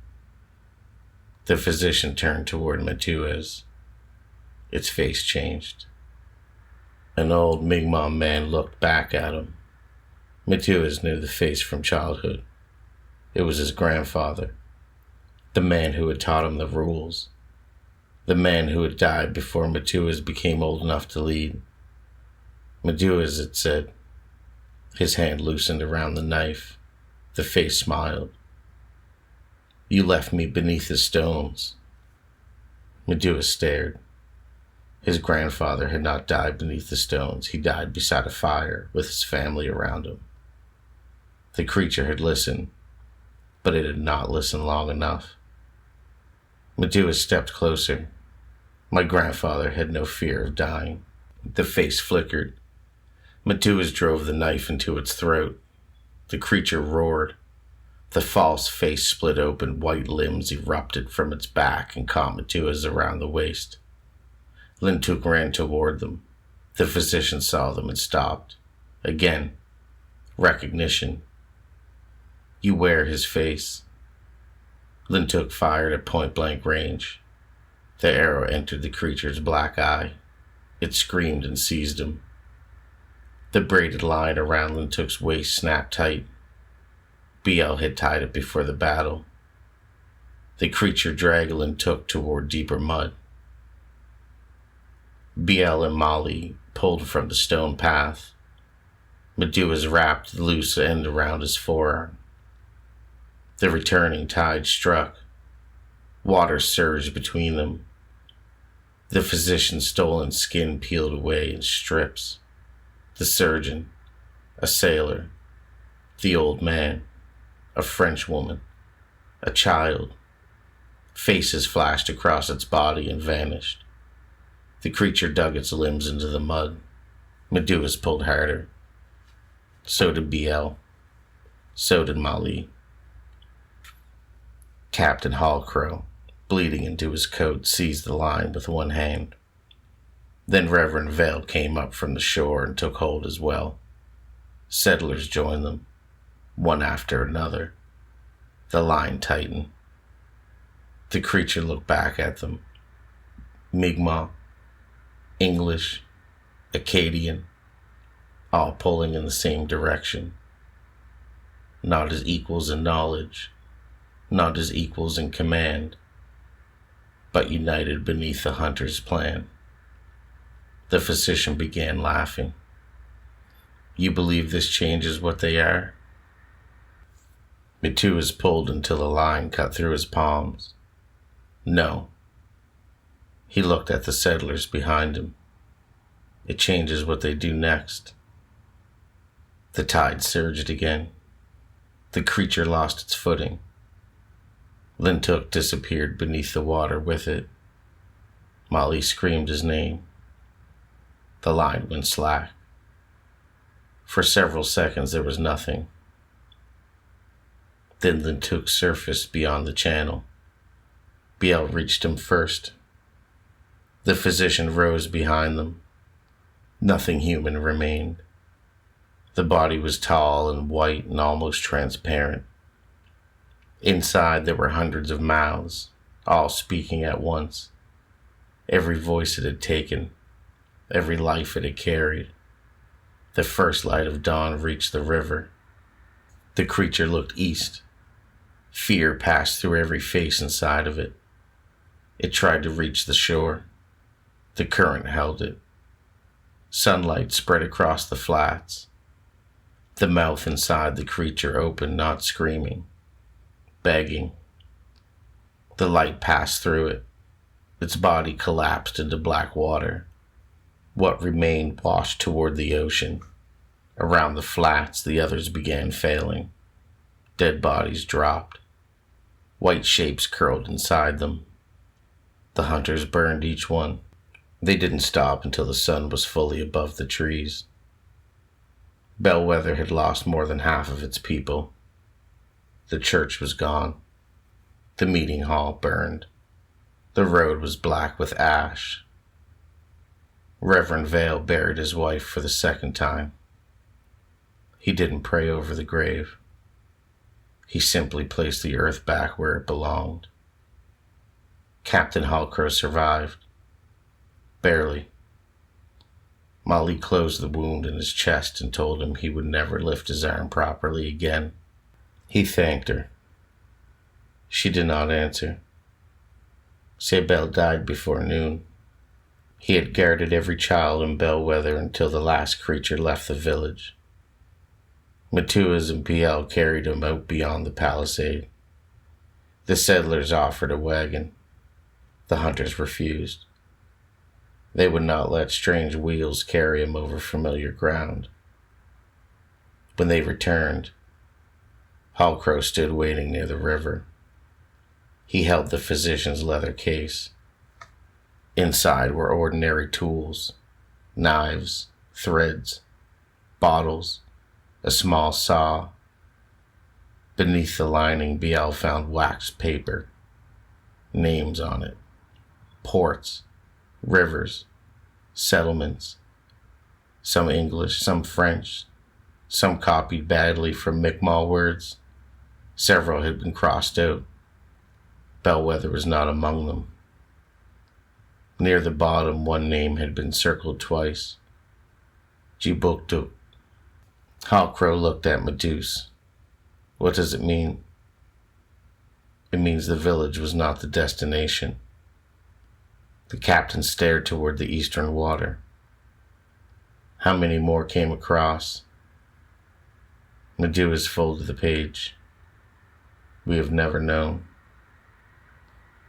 The physician turned toward Meduez. Its face changed. An old Mi'kmaq man looked back at him. Meduez knew the face from childhood. It was his grandfather, the man who had taught him the rules, the man who had died before Meduez became old enough to lead. Meduez, it said. His hand loosened around the knife. The face smiled. You left me beneath the stones. Meduez stared. His grandfather had not died beneath the stones. He died beside a fire with his family around him. The creature had listened, but it had not listened long enough. Meduez stepped closer. My grandfather had no fear of dying. The face flickered. Meduez drove the knife into its throat. The creature roared. The false face split open, white limbs erupted from its back and caught Meduez around the waist. Lintuk ran toward them. The physician saw them and stopped. Again, recognition. You wear his face. Lintuk fired at point-blank range. The arrow entered the creature's black eye. It screamed and seized him. The braided line around Lintuk's waist snapped tight. BL had tied it before the battle. The creature dragged Lintuk toward deeper mud. BL and Molly pulled from the stone path. Meduez wrapped the loose end around his forearm. The returning tide struck. Water surged between them. The physician's stolen skin peeled away in strips. The surgeon, a sailor, the old man, a French woman, a child. Faces flashed across its body and vanished. The creature dug its limbs into the mud. Meduez pulled harder. So did BL. So did Molly. Captain Hallcrow, bleeding into his coat, seized the line with one hand. Then Reverend Vale came up from the shore and took hold as well. Settlers joined them, one after another. The line tightened. The creature looked back at them. Mi'kmaq, English, Acadian, all pulling in the same direction. Not as equals in knowledge, not as equals in command, but united beneath the hunter's plan. The physician began laughing. You believe this changes what they are? Meduez pulled until a line cut through his palms. No. He looked at the settlers behind him. It changes what they do next. The tide surged again. The creature lost its footing. Lintuk disappeared beneath the water with it. Molly screamed his name. The line went slack. For several seconds there was nothing. Then Lintuk surfaced beyond the channel. BL reached him first. The physician rose behind them. Nothing human remained. The body was tall and white and almost transparent. Inside there were hundreds of mouths, all speaking at once. Every voice it had taken, every life it had carried. The first light of dawn reached the river. The creature looked east. Fear passed through every face inside of it. It tried to reach the shore. The current held it. Sunlight spread across the flats. The mouth inside the creature opened, not screaming, begging. The light passed through it. Its body collapsed into black water. What remained washed toward the ocean. Around the flats, the others began failing. Dead bodies dropped. White shapes curled inside them. The hunters burned each one. They didn't stop until the sun was fully above the trees. Bellwether had lost more than half of its people. The church was gone. The meeting hall burned. The road was black with ash. Reverend Vale buried his wife for the second time. He didn't pray over the grave. He simply placed the earth back where it belonged. Captain Hallcrow survived. Barely. Molly closed the wound in his chest and told him he would never lift his arm properly again. He thanked her. She did not answer. Sabelle died before noon. He had guarded every child in Bellwether until the last creature left the village. Matuas and PL carried him out beyond the palisade. The settlers offered a wagon. The hunters refused. They would not let strange wheels carry him over familiar ground. When they returned, Hallcrow stood waiting near the river. He held the physician's leather case. Inside were ordinary tools, knives, threads, bottles, a small saw. Beneath the lining, Biel found waxed paper, names on it, ports, rivers, settlements, some English, some French, some copied badly from Mi'kmaq words. Several had been crossed out. Bellwether was not among them. Near the bottom, one name had been circled twice. Jibuktuk. Hallcrow looked at Meduse. What does it mean? It means the village was not the destination. The captain stared toward the eastern water. How many more came across? Meduse folded the page. We have never known.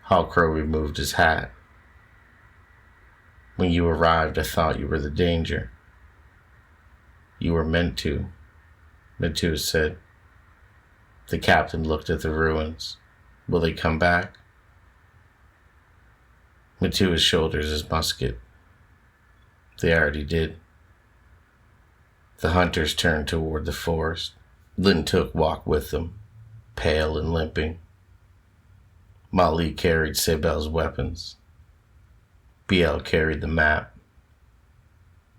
Hallcrow removed his hat. When you arrived, I thought you were the danger. You were meant to, Meduse said. The captain looked at the ruins. Will they come back? Meduse shoulders his musket. They already did. The hunters turned toward the forest. Lintook walked with them, pale and limping. Molly carried Sabelle's weapons. Biel carried the map.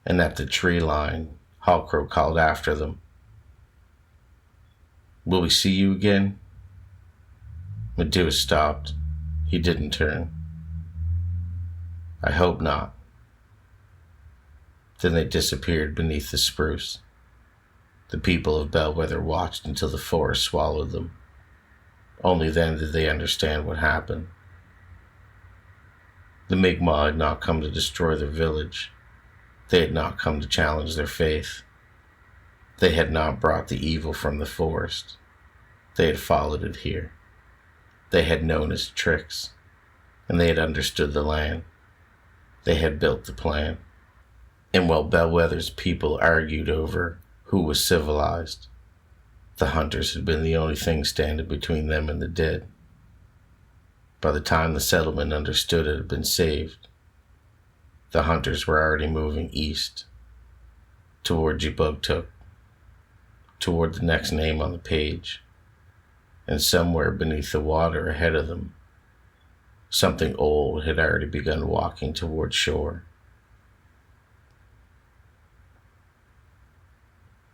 And at the tree line, Hallcrow called after them. Will we see you again? Meduse stopped. He didn't turn. I hope not. Then they disappeared beneath the spruce. The people of Bellwether watched until the forest swallowed them. Only then did they understand what happened. The Mi'kmaq had not come to destroy their village. They had not come to challenge their faith. They had not brought the evil from the forest. They had followed it here. They had known its tricks, and they had understood the land. They had built the plan. And while Bellwether's people argued over who was civilized, the hunters had been the only thing standing between them and the dead. By the time the settlement understood it had been saved, the hunters were already moving east, toward Jibuktuk, toward the next name on the page, and somewhere beneath the water ahead of them, something old had already begun walking toward shore.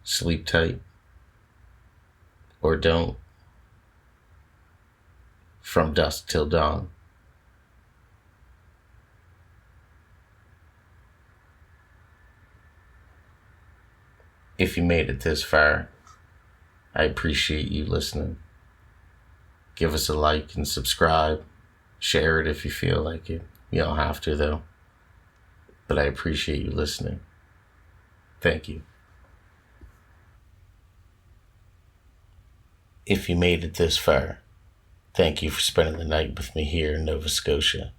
Sleep tight, or don't. From Dusk Till Dawn. If you made it this far, I appreciate you listening. Give us a like and subscribe. Share it if you feel like it. You don't have to, though. but I appreciate you listening. Thank you. If you made it this far, thank you for spending the night with me here in Nova Scotia.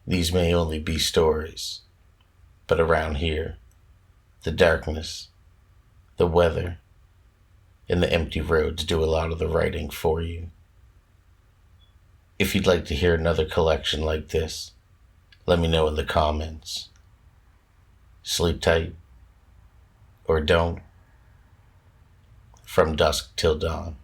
These may only be stories, but around here, the darkness, the weather, and the empty roads do a lot of the writing for you. If you'd like to hear another collection like this, let me know in the comments. Sleep tight, or don't. From Dusk Till Dawn.